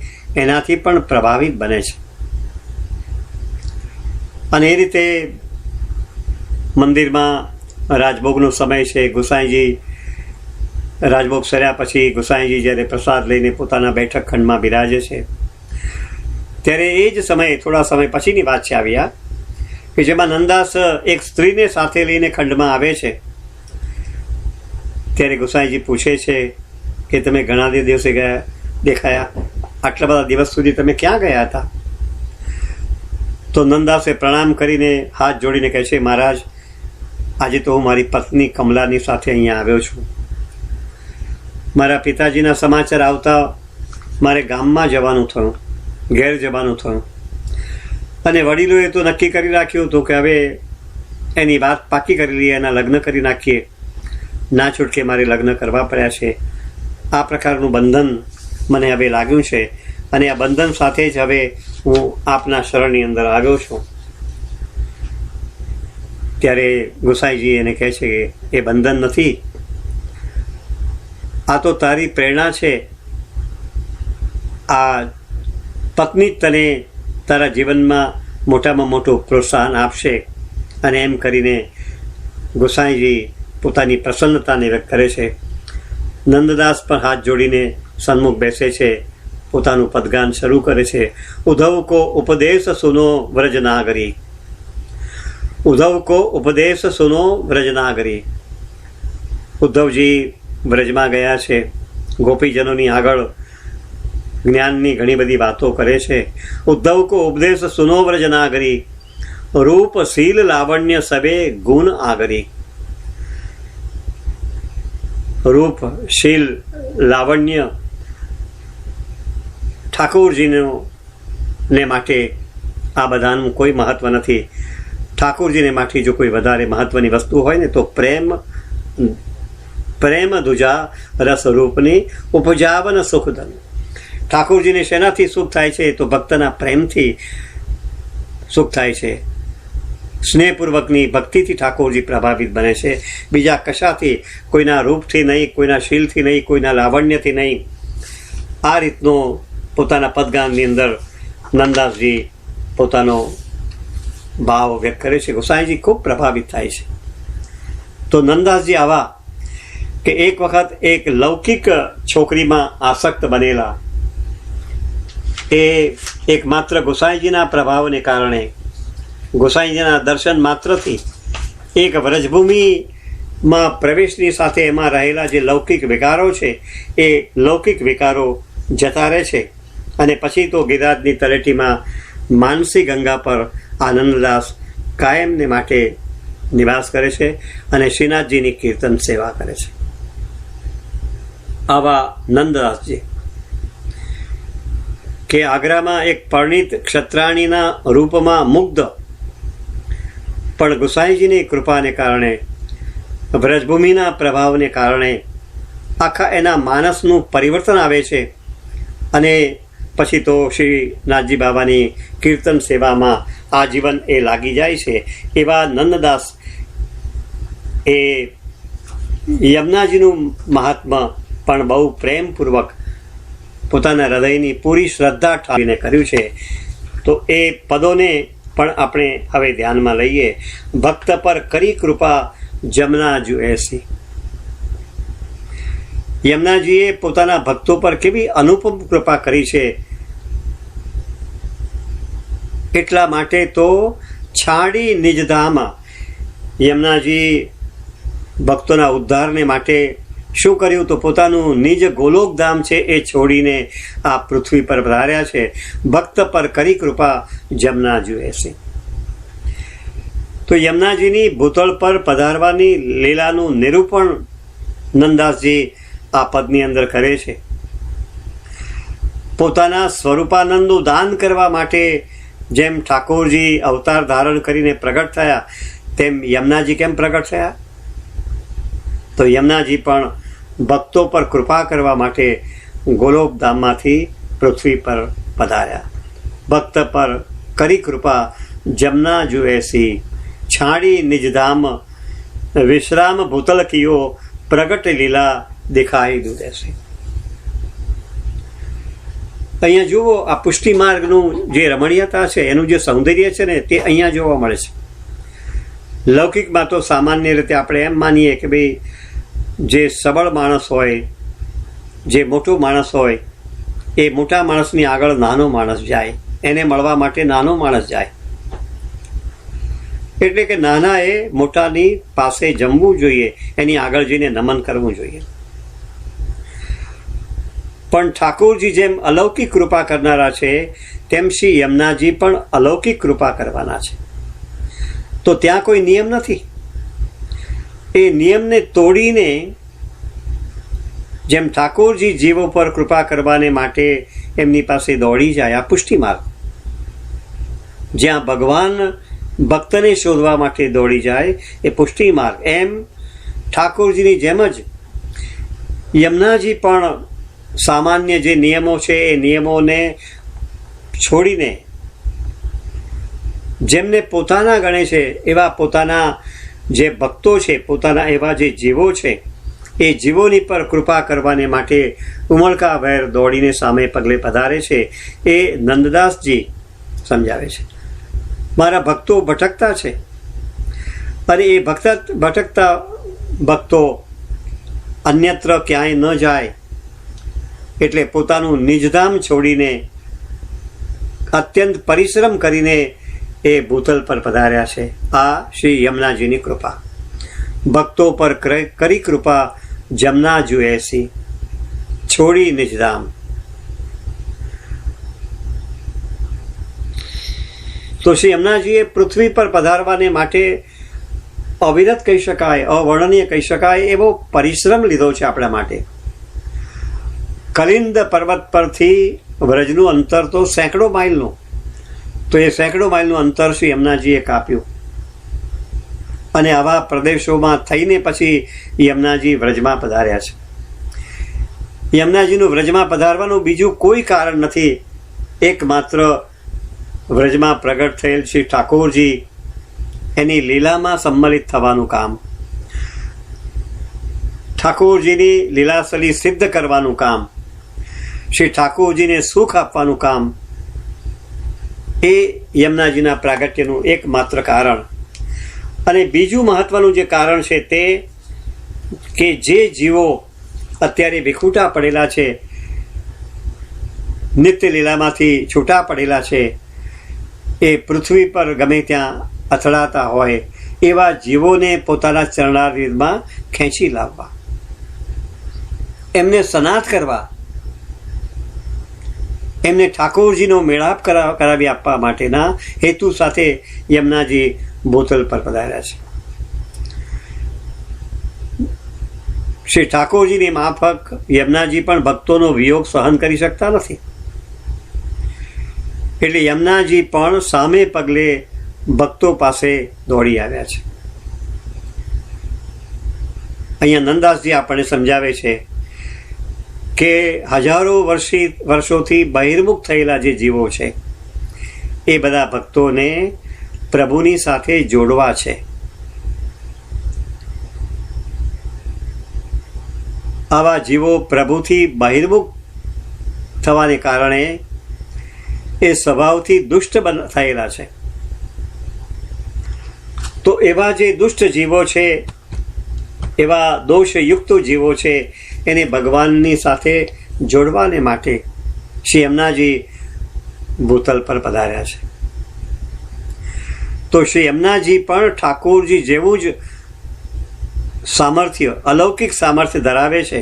Speaker 1: એનાથી પણ પ્રભાવિત બને છે. અને એ રીતે મંદિરમાં રાજભોગનો સમય છે. ગુસાઈજી રાજભોગ સર્યા પછી ગુસાઈજી જ્યારે પ્રસાદ લઈને પોતાના બેઠક ખંડમાં બિરાજે છે ત્યારે એ જ સમયે, થોડા સમય પછીની વાત છે આવી આ, કે જેમાં નંદદાસ એક સ્ત્રીને સાથે લઈને ખંડમાં આવે છે. ત્યારે ગુસાઈજી પૂછે છે કે તમે ઘણા દિવસે દેખાયા, આટલા બધા દિવસ સુધી તમે ક્યાં ગયા હતા? તો નંદદાસે પ્રણામ કરીને હાથ જોડીને કહે છે, મહારાજ આજે તો હું મારી પત્ની કમલાની સાથે અહીંયા આવ્યો છું. મારા પિતાજીના સમાચાર આવતા મારે ગામમાં જવાનું થયું, ઘેર જવાનું થયું અને વડીલોએ તો નક્કી કરી રાખ્યું હતું કે હવે એની વાત પાકી કરી લઈએ, એના લગ્ન કરી નાખીએ. ના છૂટકે મારે લગ્ન કરવા પડ્યા છે. આ પ્રકારનું બંધન મને હવે લાગ્યું છે અને આ બંધન સાથે જ હવે હું આપના શરણની અંદર આવ્યો છું. ત્યારે ગુસાઈજી એને કહે છે કે એ બંધન નથી, આ તો તારી પ્રેરણા છે. આ પત્ની તને તારા જીવનમાં મોટામાં મોટું પ્રોત્સાહન આપશે. અને એમ કરીને ગુસાઈજી પોતાની પ્રસન્નતાને વ્યક્ત કરે છે. નંદદાસ પણ હાથ જોડીને સન્મુખ બેસે છે, પોતાનું પદગાન શરૂ કરે છે. ઉદ્ધવ કો ઉપદેશ સુનો વ્રજનાગરી, ઉદ્ધવ કો ઉપદેશ સુનો વ્રજનાગરી. ઉદ્ધવજી વ્રજમાં ગયા છે, ગોપીજનોની આગળ જ્ઞાનની ઘણી બધી વાતો કરે છે. ઉદ્ધવ કો ઉપદેશ સુનો વ્રજનાગરી, રૂપ શીલ લાવણ્ય સવે ગુણ આગરી. રૂપ, શીલ, લાવણ્ય ઠાકોરજીને માટે આ બધાનું કોઈ મહત્વ નથી. ઠાકોરજીને માટે જો કોઈ વધારે મહત્વની વસ્તુ હોય ને તો પ્રેમ દુજા રસ રૂપની ઉપજાવન સુખધન. ઠાકોરજીને શેનાથી સુખ થાય છે? તો ભક્તના પ્રેમથી સુખ થાય છે. સ્નેહપૂર્વકની ભક્તિથી ઠાકોરજી પ્રભાવિત બને છે, બીજા કશાથી, કોઈના રૂપથી નહીં, કોઈના શીલથી નહીં, કોઈના લાવણ્યથી નહીં. આ રીતનો પોતાના પદગાનની અંદર નંદદાસજી પોતાનો ભાવ વ્યક્ત કરે છે. ગુસાઈજી ખૂબ પ્રભાવિત થાય છે. તો નંદદાસજી આવા કે એક વખત એક લૌકિક છોકરીમાં આસક્ત બનેલા, એ એકમાત્ર ગુસાઈજીના પ્રભાવને કારણે, ગોસાઈજીના દર્શન માત્રથી એક વ્રજભૂમિમાં પ્રવેશની સાથે એમાં રહેલા જે લૌકિક વિકારો છે એ લૌકિક વિકારો જતા રહે છે. અને પછી તો ગિરિરાજની તળેટીમાં માનસી ગંગા પર આનંદદાસ કાયમને માટે નિવાસ કરે છે અને શ્રીનાથજીની કીર્તન સેવા કરે છે. આવા નંદદાસજી કે આગ્રામાં એક પરિણીત ક્ષત્રાણીના રૂપમાં મુગ્ધ, પણ ગુસાઈજીની કૃપાને કારણે, વ્રજભૂમિના પ્રભાવને કારણે આખા એના માનસનું પરિવર્તન આવે છે અને પછી તો શ્રી નાથજી બાબાની કીર્તન સેવામાં આજીવન એ લાગી જાય છે. એવા નંદદાસ એ યમુનાજીનું મહાત્મા પણ બહુ પ્રેમપૂર્વક પોતાના હૃદયની પૂરી શ્રદ્ધા ઠાવીને કર્યું છે. તો એ પદોને પણ આપણે હવે ધ્યાનમાં લઈએ. ભક્ત પર કરી કૃપા જમના જુએસી. યમુનાજીએ પોતાના ભક્તો પર કેવી અનુપમ કૃપા કરી છે. એટલા માટે તો છાડી નિજધામ, યમુનાજી ભક્તોના ઉદ્ધારને માટે શું કર્યું? તો પોતાનું નિજ ગોલોકધામ છે એ છોડીને આ પૃથ્વી પર પધાર્યા છે. ભક્ત પર કરી કૃપા જમના જુએસી. તો યમુનાજીની ભૂતળ પર પધારવાની લીલાનું નિરૂપણ નંદદાસજી આ પદની અંદર કરે છે. પોતાના સ્વરૂપાનંદનું દાન કરવા માટે જેમ ઠાકોરજી અવતાર ધારણ કરીને પ્રગટ થયા, તેમ યમુનાજી કેમ પ્રગટ થયા? તો યમુનાજી પણ ભક્તો પર કૃપા કરવા માટે ગોલોકધામમાંથી પૃથ્વી પર પધાર્યા. ભક્ત પર કરી કૃપા જમના જુએસી, છાડી નિજધામ વિશ્રામ ભૂતલ કિયો, પ્રગટ લીલા દેખાઈ દુદેસી. અહીંયા જુઓ, આ પુષ્ટિ માર્ગનું જે રમણીયતા છે, એનું જે સૌંદર્ય છે ને, તે અહીંયા જોવા મળે છે. લૌકિકમાં તો સામાન્ય રીતે આપણે એમ માનીએ કે ભાઈ જે સબળ માણસ હોય, જે મોટો માણસ હોય, એ મોટા માણસની આગળ નાનો માણસ જાય, એને મળવા માટે નાનો માણસ જાય. એટલે કે નાના એ મોટાની પાસે જમવું જોઈએ, એની આગળ જઈને નમન કરવું જોઈએ. પણ ઠાકોરજી જેમ અલૌકિક કૃપા કરનારા છે, તેમ શ્રી યમુનાજી પણ અલૌકિક કૃપા કરવાના છે. તો ત્યાં કોઈ નિયમ નથી. એ નિયમને તોડીને જેમ ઠાકોરજી જીવો પર કૃપા કરવાને માટે એમની પાસે દોડી જાય, આ પુષ્ટિ માર્ગ. જ્યાં ભગવાન ભક્તને શોધવા માટે દોડી જાય, એ પુષ્ટિ માર્ગ. એમ ઠાકોરજીની જેમ જ યમુનાજી પણ સામાન્ય જે નિયમો છે એ નિયમોને છોડીને જેમને પોતાના ગણે છે એવા પોતાના જે ભક્તો છે, પોતાના એવા જે જીવો છે, એ જીવોની પર કૃપા કરવાને માટે ઉમળકાભેર દોડીને સામે પગલે પધારે છે. એ નંદદાસજી સમજાવે છે. મારા ભક્તો ભટકતા છે, અને એ ભટકતા ભક્તો અન્યત્ર ક્યાંય ન જાય, એટલે પોતાનું નિજધામ છોડીને અત્યંત પરિશ્રમ કરીને એ ભૂતલ પર પધાર્યા છે. આ શ્રી યમુનાજીની કૃપા. ભક્તો પર કરી કૃપા જમના જુએસી, છોડી નિજધામ. તો શ્રી યમુનાજીએ પૃથ્વી પર પધારવાને માટે અવિરત કહી શકાય, અવર્ણનીય કહી શકાય એવો પરિશ્રમ લીધો છે આપણા માટે. કલિંદ પર્વત પરથી વ્રજનું અંતર તો સેંકડો માઇલનું, તો એ સેંકડો માઇલનું અંતર શ્રી યમુનાજીએ કાપ્યું. અને આવા પ્રદેશોમાં થઈને પછી યમુનાજી વ્રજમાં પધાર્યા છે. યમુનાજીનું વ્રજમાં પધારવાનું બીજું કોઈ કારણ નથી, એકમાત્ર વ્રજમાં પ્રગટ થયેલ શ્રી ઠાકોરજી એની લીલામાં સંમલિત થવાનું કામ, ઠાકોરજીની લીલાસલી સિદ્ધ કરવાનું કામ, શ્રી ઠાકોરજીને સુખ આપવાનું કામ, એ યમુનાજીના પ્રાગટ્યનું એકમાત્ર કારણ. અને બીજું મહત્વનું જે કારણ છે તે કે જે જીવો અત્યારે વિખૂટા પડેલા છે, નિત્ય લીલામાંથી છૂટા પડેલા છે, એ પૃથ્વી પર ગમે ત્યાં અથડાતા હોય, એવા જીવોને પોતાના ચરણારવિંદમાં ખેંચી લાવવા, એમને સનાથ કરવા, એમને ઠાકોરજીનો મેળાપ કરાવી આપવા માટેના હેતુ સાથે યમુનાજી બોતલ પર પધાર્યા છે. શ્રી ઠાકોરજીની માફક યમુનાજી પણ ભક્તોનો વિયોગ સહન કરી શકતા નથી, એટલે યમુનાજી પણ સામે પગલે ભક્તો પાસે દોડી આવ્યા છે. અહીંયા નંદદાસજી આપણને સમજાવે છે કે હજારો વર્ષોથી બહિર્મુખ થયેલા જે જીવો છે એ બધા ભક્તોને પ્રભુની સાથે જોડવા છે. આવા જીવો પ્રભુથી બહિર્મુખ થવાને કારણે એ સ્વભાવથી દુષ્ટ થયેલા છે. તો એવા જે દુષ્ટ જીવો છે, એવા દોષયુક્ત જીવો છે, એને ભગવાનની સાથે જોડવાને માટે શ્રી યમુનાજી ભૂતલ પર પધાર્યા છે. તો શ્રી યમુનાજી પણ ઠાકોરજી જેવું જ સામર્થ્ય, અલૌકિક સામર્થ્ય ધરાવે છે,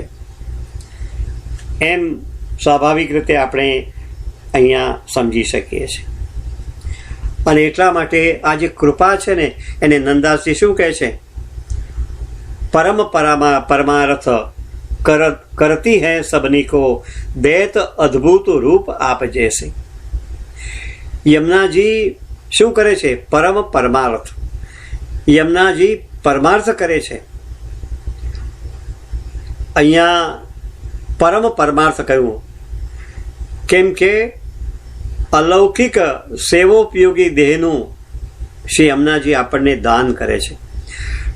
Speaker 1: એમ સ્વાભાવિક રીતે આપણે અહીંયા સમજી શકીએ છીએ. અને એટલા માટે આ જે કૃપા છે ને, એને નંદાસજી શું કહે છે? પરમ પરમાર્થ કરતી હૈ સબની કો, દૈત અદ્ભુત રૂપ આપ જૈસે. યમુનાજી શું કરે છે? પરમ પરમાર્થ. યમુનાજી પરમાર્થ કરે છે. અહીંયા પરમ પરમાર્થ કહ્યું કેમ કે અલૌકિક સેવોપયોગી દેહનું શ્રી યમુનાજી આપણને દાન કરે છે.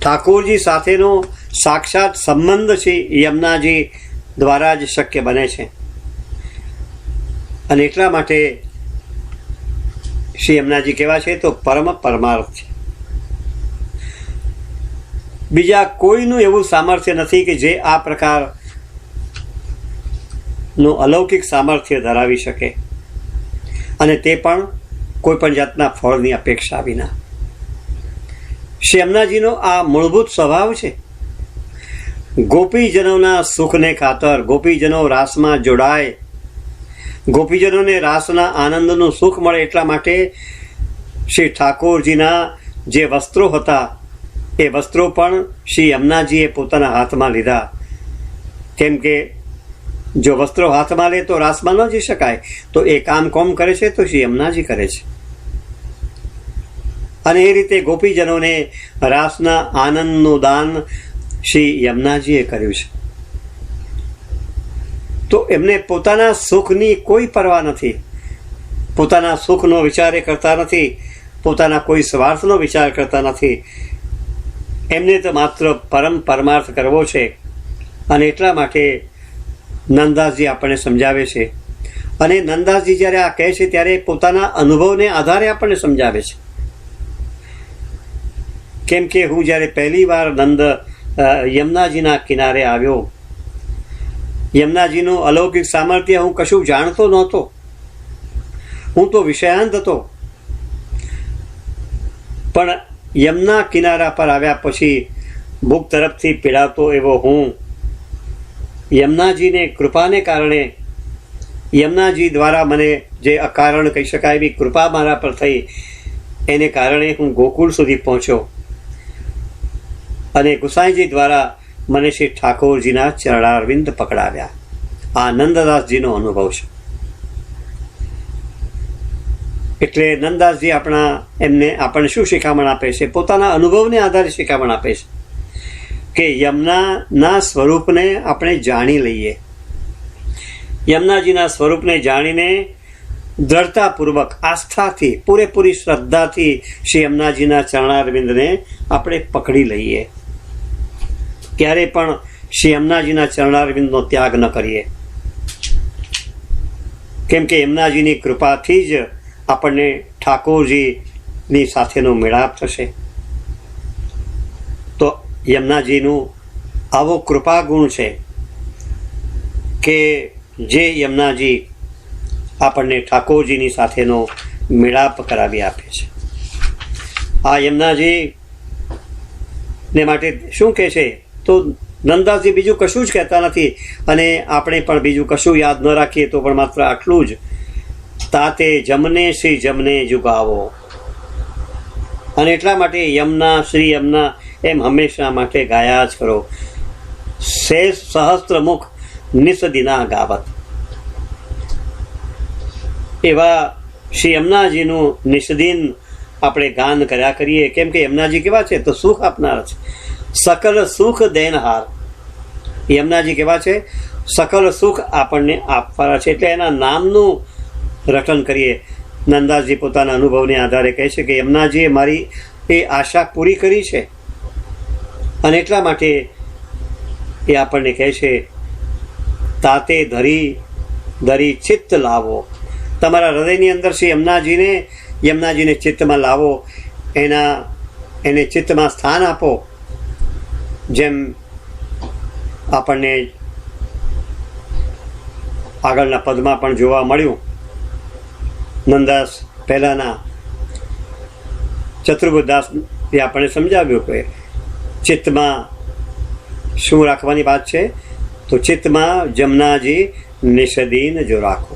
Speaker 1: ઠાકોરજી સાથેનો સાક્ષાત સંબંધ શ્રી યમુનાજી દ્વારા જ શક્ય બને છે. અને એટલા માટે શ્રી યમુનાજી કેવા છે? તો પરમ પરમાર્થ છે. બીજા કોઈનું એવું સામર્થ્ય નથી કે જે આ પ્રકારનું અલૌકિક સામર્થ્ય ધરાવી શકે, અને તે પણ કોઈ પણ જાતના ફળની અપેક્ષા વિના. શ્રી યમુનાજીનો આ મૂળભૂત સ્વભાવ છે. ગોપીજનોના સુખને ખાતર ગોપીજનો રાસમાં જોડાય, ગોપીજનોને રાસના આનંદનું સુખ મળે એટલા માટે શ્રી ઠાકોરજીના જે વસ્ત્રો હતા એ વસ્ત્રો પણ શ્રી યમુનાજીએ પોતાના હાથમાં લીધા. કેમ કે જો વસ્ત્રો હાથમાં લે તો રાસમાં ન જઈ શકાય, તો એ કામ કોમ કરે છે? તો શ્રી યમુનાજી કરે છે. અને એ રીતે ગોપીજનોને રાસના આનંદનું દાન શ્રી યમુનાજીએ કર્યું છે. તો એમને પોતાના સુખની કોઈ પરવા નથી, પોતાના સુખનો વિચાર કરતા નથી, પોતાના કોઈ સ્વાર્થનો વિચાર કરતા નથી. એમને તો માત્ર પરમ પરમાર્થ કરવો છે. અને એટલા માટે નંદાસજી આપણને સમજાવે છે. અને નંદાસજી જ્યારે આ કહે છે ત્યારે પોતાના અનુભવને આધારે આપણને સમજાવે છે. કેમ કે હું જ્યારે પહેલી વાર યમુનાજીના કિનારે આવ્યો, યમુનાજીનું અલૌકિક સામર્થ્ય હું કશું જાણતો નહોતો. હું તો વિષયાંત હતો. પણ યમુના કિનારા પર આવ્યા પછી ભૂખ તરફથી પીડાતો એવો હું યમુનાજીને કૃપાને કારણે, યમુનાજી દ્વારા મને જે અકારણ કહી શકાય એવી કૃપા મારા પર થઈ, એને કારણે હું ગોકુળ સુધી પહોંચ્યો. અને ગુસાઈજી દ્વારા મને શ્રી ઠાકોરજીના ચરણારવિંદ પકડાવ્યા. આ નંદદાસજીનો અનુભવ છે. એટલે નંદદાસજી આપણને શું શિખામણ આપે છે? પોતાના અનુભવને આધારે શિખામણ આપે છે કે યમુનાના સ્વરૂપને આપણે જાણી લઈએ. યમુનાજીના સ્વરૂપને જાણીને દ્રઢતાપૂર્વક, આસ્થાથી, પૂરેપૂરી શ્રદ્ધાથી શ્રી યમુનાજીના ચરણારવિંદને આપણે પકડી લઈએ. ક્યારે પણ શ્રી યમુનાજીના ચરણારવિંદનો ત્યાગ ન કરીએ. કેમ કે યમુનાજીની કૃપાથી જ આપણને ઠાકોરજીની સાથેનો મેળાપ થશે. તો યમુનાજીનું આવો કૃપા ગુણ છે કે જે યમુનાજી આપણને ઠાકોરજીની સાથેનો મેળાપ કરાવી આપે છે. આ યમુનાજી ને માટે શું કહે છે? તો નંદાસજી બીજું કશું જ કહેતા નથી, અને આપણે પણ બીજું કશું યાદ ન રાખીએ તો પણ માત્ર આટલું જ: તાતે જમને શ્રી જમને જુગાવો. અને એટલા માટે યમુના, શ્રી યમુના એમ હંમેશા માટે ગાયા જ કરો. શેષ સહસ્ત્ર મુખ નિસદિના ગાવત. એવા શ્રી યમુનાજીનું નિષદિન આપણે ગાન કર્યા કરીએ. કેમ કે યમુનાજી કેવા છે? તો સુખ આપનાર છે, સકલ સુખ દેનહાર. યમુનાજી કેવા છે? સકલ સુખ આપણને આપવાના છે. એટલે એના નામનું રટન કરીએ. નંદાસજી પોતાના અનુભવને આધારે કહે છે કે યમુનાજીએ મારી એ આશા પૂરી કરી છે, અને એટલા માટે એ આપણને કહે છે, તાતે ધરી ચિત્ત લાવો. તમારા હૃદયની અંદર શ્રી યમુનાજીને ચિત્તમાં લાવો, એને ચિત્તમાં સ્થાન આપો. જેમ આપણને આગળના પદમાં પણ જોવા મળ્યું, નંદાસ પહેલાના ચતુર્બુદાસ એ આપણને સમજાવ્યું કે ચિત્તમાં શું રાખવાની વાત છે. તો ચિત્તમાં જમનાજી નિષદીન જો રાખો.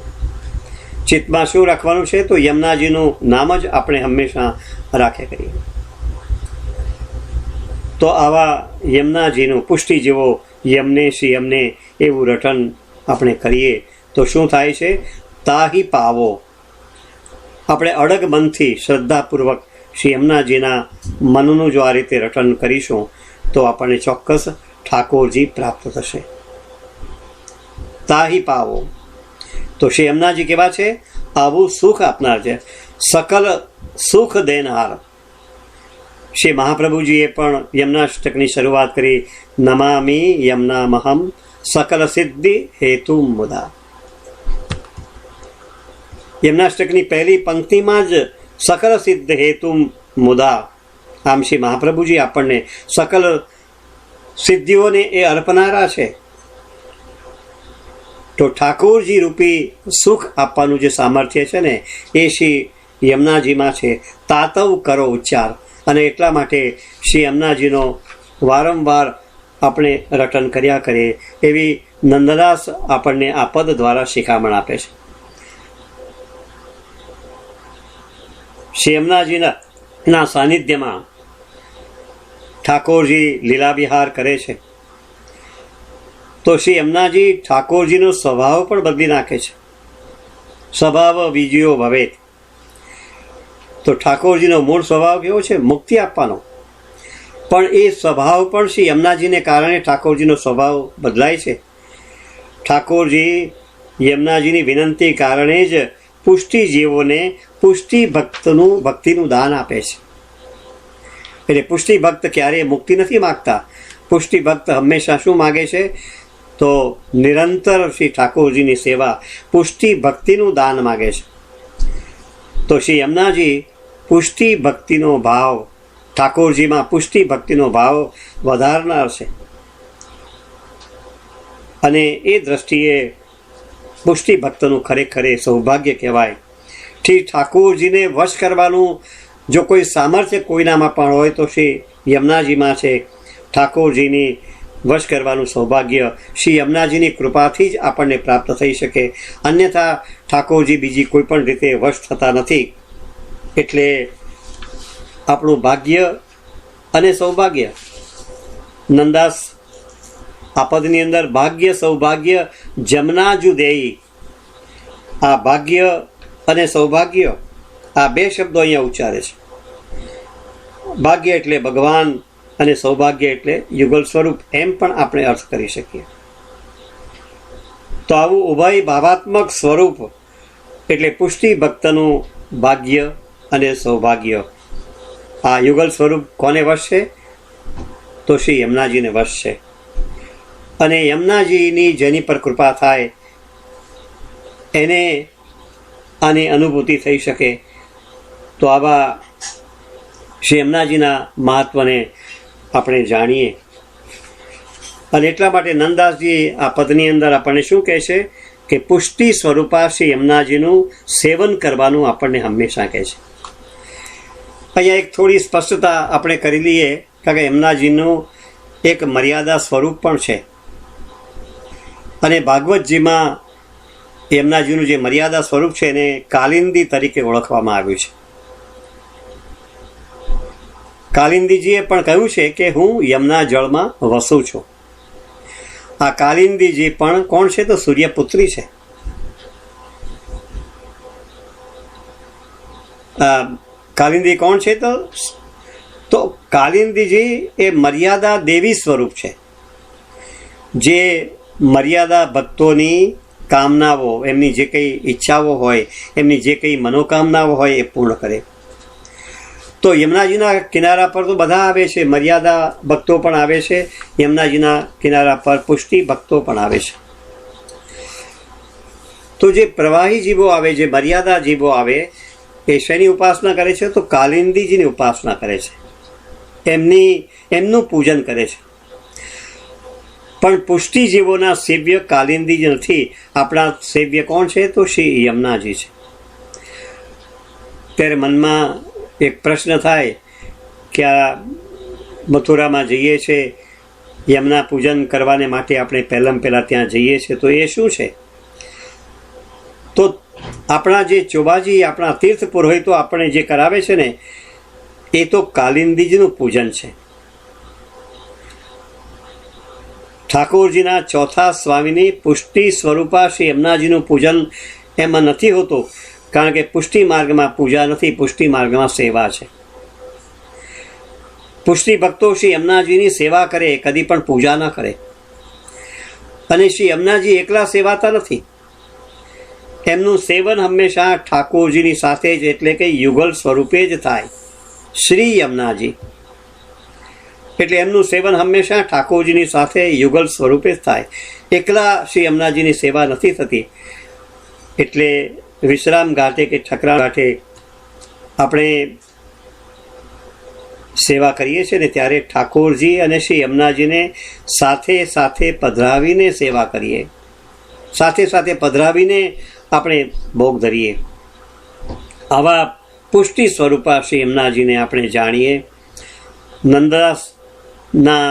Speaker 1: ચિત્તમાં શું રાખવાનું છે? તો યમુનાજીનું નામ જ આપણે હંમેશા રાખે કરીએ. તો આવા યમુનાજીનું પુષ્ટિ જેવો યમને શ્રી યમને એવું રટન આપણે કરીએ તો શું થાય છે? તાહી પાવો. આપણે અડગ મનથી શ્રદ્ધાપૂર્વક શ્રી યમુનાજીના મનનું જો આ રીતે રટન કરીશું તો આપણને ચોક્કસ ઠાકોરજી પ્રાપ્ત થશે. તાહી પાવો. તો શ્રી યમુનાજી કેવા છે? આવું સુખ આપનાર છે, સકલ સુખ દેનાર. શ્રી મહાપ્રભુજીએ પણ યમુનાષ્ટકની શરૂઆત કરી, નમામિ યમુનામહમ સકલ સિદ્ધિ હેતુ મુદા. યમુનાષ્ટકની પહેલી પંક્તિમાં જ સકલ સિદ્ધ હેતુ મુદા. આમ શ્રી મહાપ્રભુજી આપણને સકલ સિદ્ધિઓને એ અર્પનારા છે. તો ઠાકોરજી રૂપી સુખ આપવાનું જે સામર્થ્ય છે ને એ શ્રી યમુનાજીમાં છે. તાતવ કરો ઉચ્ચાર. અને એટલા માટે શ્રી યમુનાજીનો વારંવાર આપણે રટન કર્યા કરીએ એવી નંદદાસ આપણને આ પદ દ્વારા શિખામણ આપે છે. શ્રી યમુનાજીના સાનિધ્યમાં ઠાકોરજી લીલા વિહાર કરે છે. તો શ્રી યમુનાજી ઠાકોરજીનો સ્વભાવ પણ બદલી નાખે છે. સ્વભાવ વિજયો ભવેત. તો ઠાકોરજીનો મૂળ સ્વભાવ કેવો છે? મુક્તિ આપવાનો. પણ એ સ્વભાવ પણ શ્રી યમુનાજીને કારણે ઠાકોરજીનો સ્વભાવ બદલાય છે. ઠાકોરજી યમુનાજીની વિનંતી કારણે જ પુષ્ટિ જીવોને પુષ્ટિ ભક્તિનું દાન આપે છે. એટલે પુષ્ટિ ભક્ત ક્યારેય મુક્તિ નથી માગતા. પુષ્ટિ ભક્ત હંમેશા શું માગે છે? તો નિરંતર શ્રી ઠાકોરજીની સેવા, પુષ્ટિ ભક્તિનું દાન માગે છે. તો શ્રી યમુનાજી પુષ્ટિ ભક્તિનો ભાવ, ઠાકોરજીમાં પુષ્ટિ ભક્તિનો ભાવ વધારનાર છે. અને એ દ્રષ્ટિએ પુષ્ટિ ભક્તનું ખરેખર સૌભાગ્ય કહેવાય. ઠાકોરજીને વશ કરવાનું જો કોઈ સામર્થ્ય કોઈનામાં પણ હોય તો શ્રી યમુનાજીમાં છે. ઠાકોરજીની વશ કરવાનું સૌભાગ્ય શ્રી યમુનાજીની કૃપાથી જ આપણને પ્રાપ્ત થઈ શકે. અન્યથા ઠાકોરજી બીજી કોઈ પણ રીતે વશ થતા નથી. એટલે આપણું ભાગ્ય અને સૌભાગ્ય, નંદાસ આ પદની અંદર ભાગ્ય સૌભાગ્ય જમનાજુ દેઈ, આ ભાગ્ય અને સૌભાગ્ય આ બે શબ્દો અહીંયા ઉચ્ચારે છે. ભાગ્ય એટલે ભગવાન અને સૌભાગ્ય એટલે યુગલ સ્વરૂપ, એમ પણ આપણે અર્થ કરી શકીએ. તો આવું ઉભય ભાવાત્મક સ્વરૂપ એટલે પુષ્ટિ ભક્તનું ભાગ્ય અને સૌભાગ્ય. આ યુગલ સ્વરૂપ કોને વશ છે? તો શ્રી યમુનાજીને વશ છે. અને યમુનાજીની જેની પર કૃપા થાય એને આની અનુભૂતિ થઈ શકે. તો આવા શ્રી યમુનાજીના મહત્વને આપણે જાણીએ. અને એટલા માટે નંદાસજી આ પદની અંદર આપણને શું કહે છે કે પુષ્ટિ સ્વરૂપા શ્રી યમુનાજીનું સેવન કરવાનું આપણને હંમેશા કહે છે. અહીંયા એક થોડી સ્પષ્ટતા આપણે કરી લઈએ, કારણ કે યમુનાજીનું એક મર્યાદા સ્વરૂપ પણ છે. અને ભાગવતજીમાં યમુનાજીનું જે મર્યાદા સ્વરૂપ છે એને કાલિંદી તરીકે ઓળખવામાં આવ્યું છે. કાલિંદીજીએ પણ કહ્યું છે કે હું યમુના જળમાં વસું છું. આ કાલિંદીજી પણ કોણ છે? તો સૂર્યપુત્રી છે. કાલિંદી કોણ છે? તો કાલિંદીજી એ મર્યાદા દેવી સ્વરૂપ છે, જે મર્યાદા ભક્તોની કામનાઓ, એમની જે કંઈ ઈચ્છાઓ હોય, એમની જે કંઈ મનોકામનાઓ હોય એ પૂર્ણ કરે. તો યમુનાજીના કિનારા પર તો બધા આવે છે, મર્યાદા ભક્તો પણ આવે છે, યમુનાજીના કિનારા પર પુષ્ટિ ભક્તો પણ આવે છે. તો જે પ્રવાહી જીવો આવે, જે મર્યાદા જીવો આવે, એ શેની ઉપાસના કરે છે? તો કાલિંદીજીની ઉપાસના કરે છે, એમનું પૂજન કરે છે. પણ પુષ્ટિ જીવોના સેવ્ય કાલિંદી જ નથી. આપણા સેવ્ય કોણ છે? તો શ્રી યમુનાજી છે. ત્યારે મનમાં એક પ્રશ્ન થાય કે આ મથુરામાં જઈએ છીએ, યમુના પૂજન કરવાને માટે આપણે પહેલાં ત્યાં જઈએ છીએ, તો એ શું છે? તો આપણા જે ચોબાજી, આપણા તીર્થ પુરોહિતો આપણે જે કરાવે છે ને, એ તો કાલિંદીજીનું પૂજન છે. ઠાકોરજીના ચોથા સ્વામીની પુષ્ટિ સ્વરૂપા શ્રી યમુનાજીનું પૂજન એમાં નથી હોતું, કારણ કે પુષ્ટિ માર્ગમાં પૂજા નથી, પુષ્ટિ માર્ગમાં સેવા છે. પુષ્ટિ ભક્તો શ્રી યમુનાજીની સેવા કરે, કદી પણ પૂજા ન કરે. અને શ્રી યમુનાજી એકલા સેવાતા નથી, એમનું સેવન હંમેશા ઠાકોરજીની સાથે જ, એટલે કે યુગલ સ્વરૂપે જ થાય. શ્રી યમુનાજી એટલે એમનું સેવન હંમેશા ઠાકોરજીની સાથે યુગલ સ્વરૂપે જ થાય. એકલા શ્રી યમુનાજીની સેવા નથી થતી. એટલે વિશ્રામ ઘાટે કે ઠકરા ઘાટે આપણે સેવા કરીએ છીએ ને, ત્યારે ઠાકોરજી અને શ્રી યમુનાજીને સાથે સાથે પધરાવીને સેવા કરીએ, સાથે સાથે પધરાવીને આપણે ભોગ ધરીએ. આવા પુષ્ટિ સ્વરૂપા શ્રી યમુનાજીને આપણે જાણીએ. નંદદાસના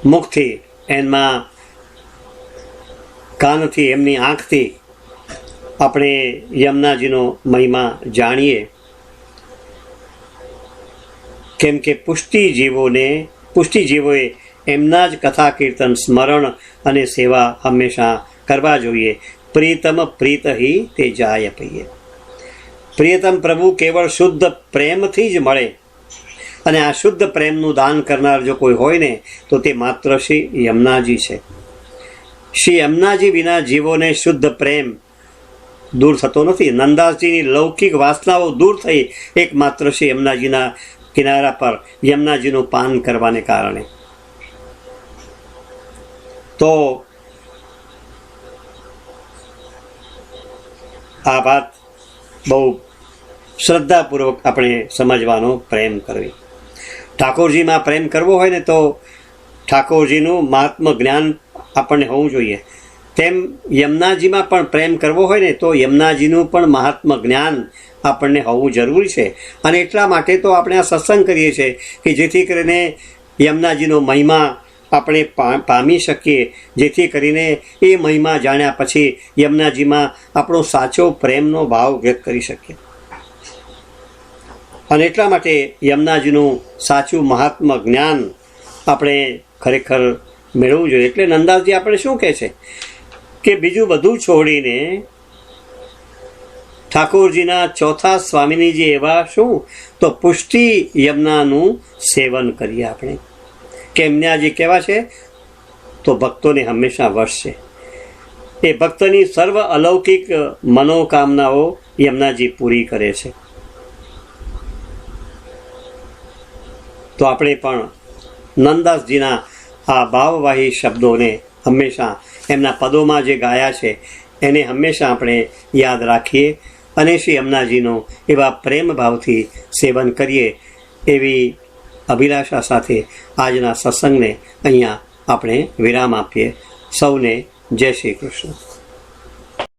Speaker 1: મુખથી, એમાં કાનથી, એમની આંખથી આપણે યમુનાજીનો મહિમા જાણીએ. કેમ કે પુષ્ટિ જીવોએ એમના જ કથા કીર્તન, સ્મરણ અને સેવા હંમેશા કરવા જોઈએ. પ્રિયતમ પ્રીતહી તે જાય પૈયે. પ્રિયતમ પ્રભુ કેવળ શુદ્ધ પ્રેમથી જ મળે, અને આ શુદ્ધ પ્રેમનું દાન કરનાર જો કોઈ હોય ને, તો તે માત્ર શ્રી યમુનાજી છે. શ્રી યમુનાજી વિના જીવોને શુદ્ધ પ્રેમ દૂર થતો નથી. નંદાસજીની લૌકિક વાસનાઓ દૂર થઈ એકમાત્ર શ્રી યમુનાજીના કિનારા પર યમુનાજીનું પાન કરવાને કારણે. તો આ વાત બહુ શ્રદ્ધાપૂર્વક આપણે સમજવાનો પ્રેમ કરવી. ઠાકોરજીમાં પ્રેમ કરવો હોય ને, તો ઠાકોરજીનું મહાત્મ જ્ઞાન આપણને હોવું જોઈએ. તેમ યમુનાજીમાં પણ પ્રેમ કરવો હોય ને, તો યમુનાજીનું પણ મહાત્મ જ્ઞાન આપણને હોવું જરૂરી છે. અને એટલા માટે તો આપણે આ સત્સંગ કરીએ છીએ કે જેથી કરીને યમુનાજીનો મહિમા આપણે પામી શકીએ, જેથી કરીને એ મહિમા જાણ્યા પછી યમુનાજીમાં આપણો સાચો પ્રેમનો ભાવ વ્યક્ત કરી શકીએ. અને એટલા માટે યમુનાજીનું સાચું મહાત્મ જ્ઞાન આપણે ખરેખર મેળવવું જોઈએ. એટલે નંદાસજી આપણે શું કહે છે કે બીજું બધું છોડીને ઠાકોરજીના ચોથા સ્વામીની જે એવા શું, તો પુષ્ટિ યમુનાનું સેવન કરીએ આપણે. કે એમના જે કહેવા છે, તો ભક્તોને હંમેશા વશ છે. એ ભક્તની સર્વ અલૌકિક મનોકામનાઓ યમુનાજી પૂરી કરે છે. તો આપણે પણ નંદાસજીના આ ભાવવાહી શબ્દોને હંમેશા, એમના પદોમાં જે ગાયા છે એને હંમેશા આપણે યાદ રાખીએ, અને શ્રી યમુનાજીનો એવા પ્રેમ ભાવથી સેવન કરીએ, એવી અભિલાષા સાથે આજના સત્સંગને અહીંયા આપણે વિરામ આપીએ. સૌને જય શ્રી કૃષ્ણ.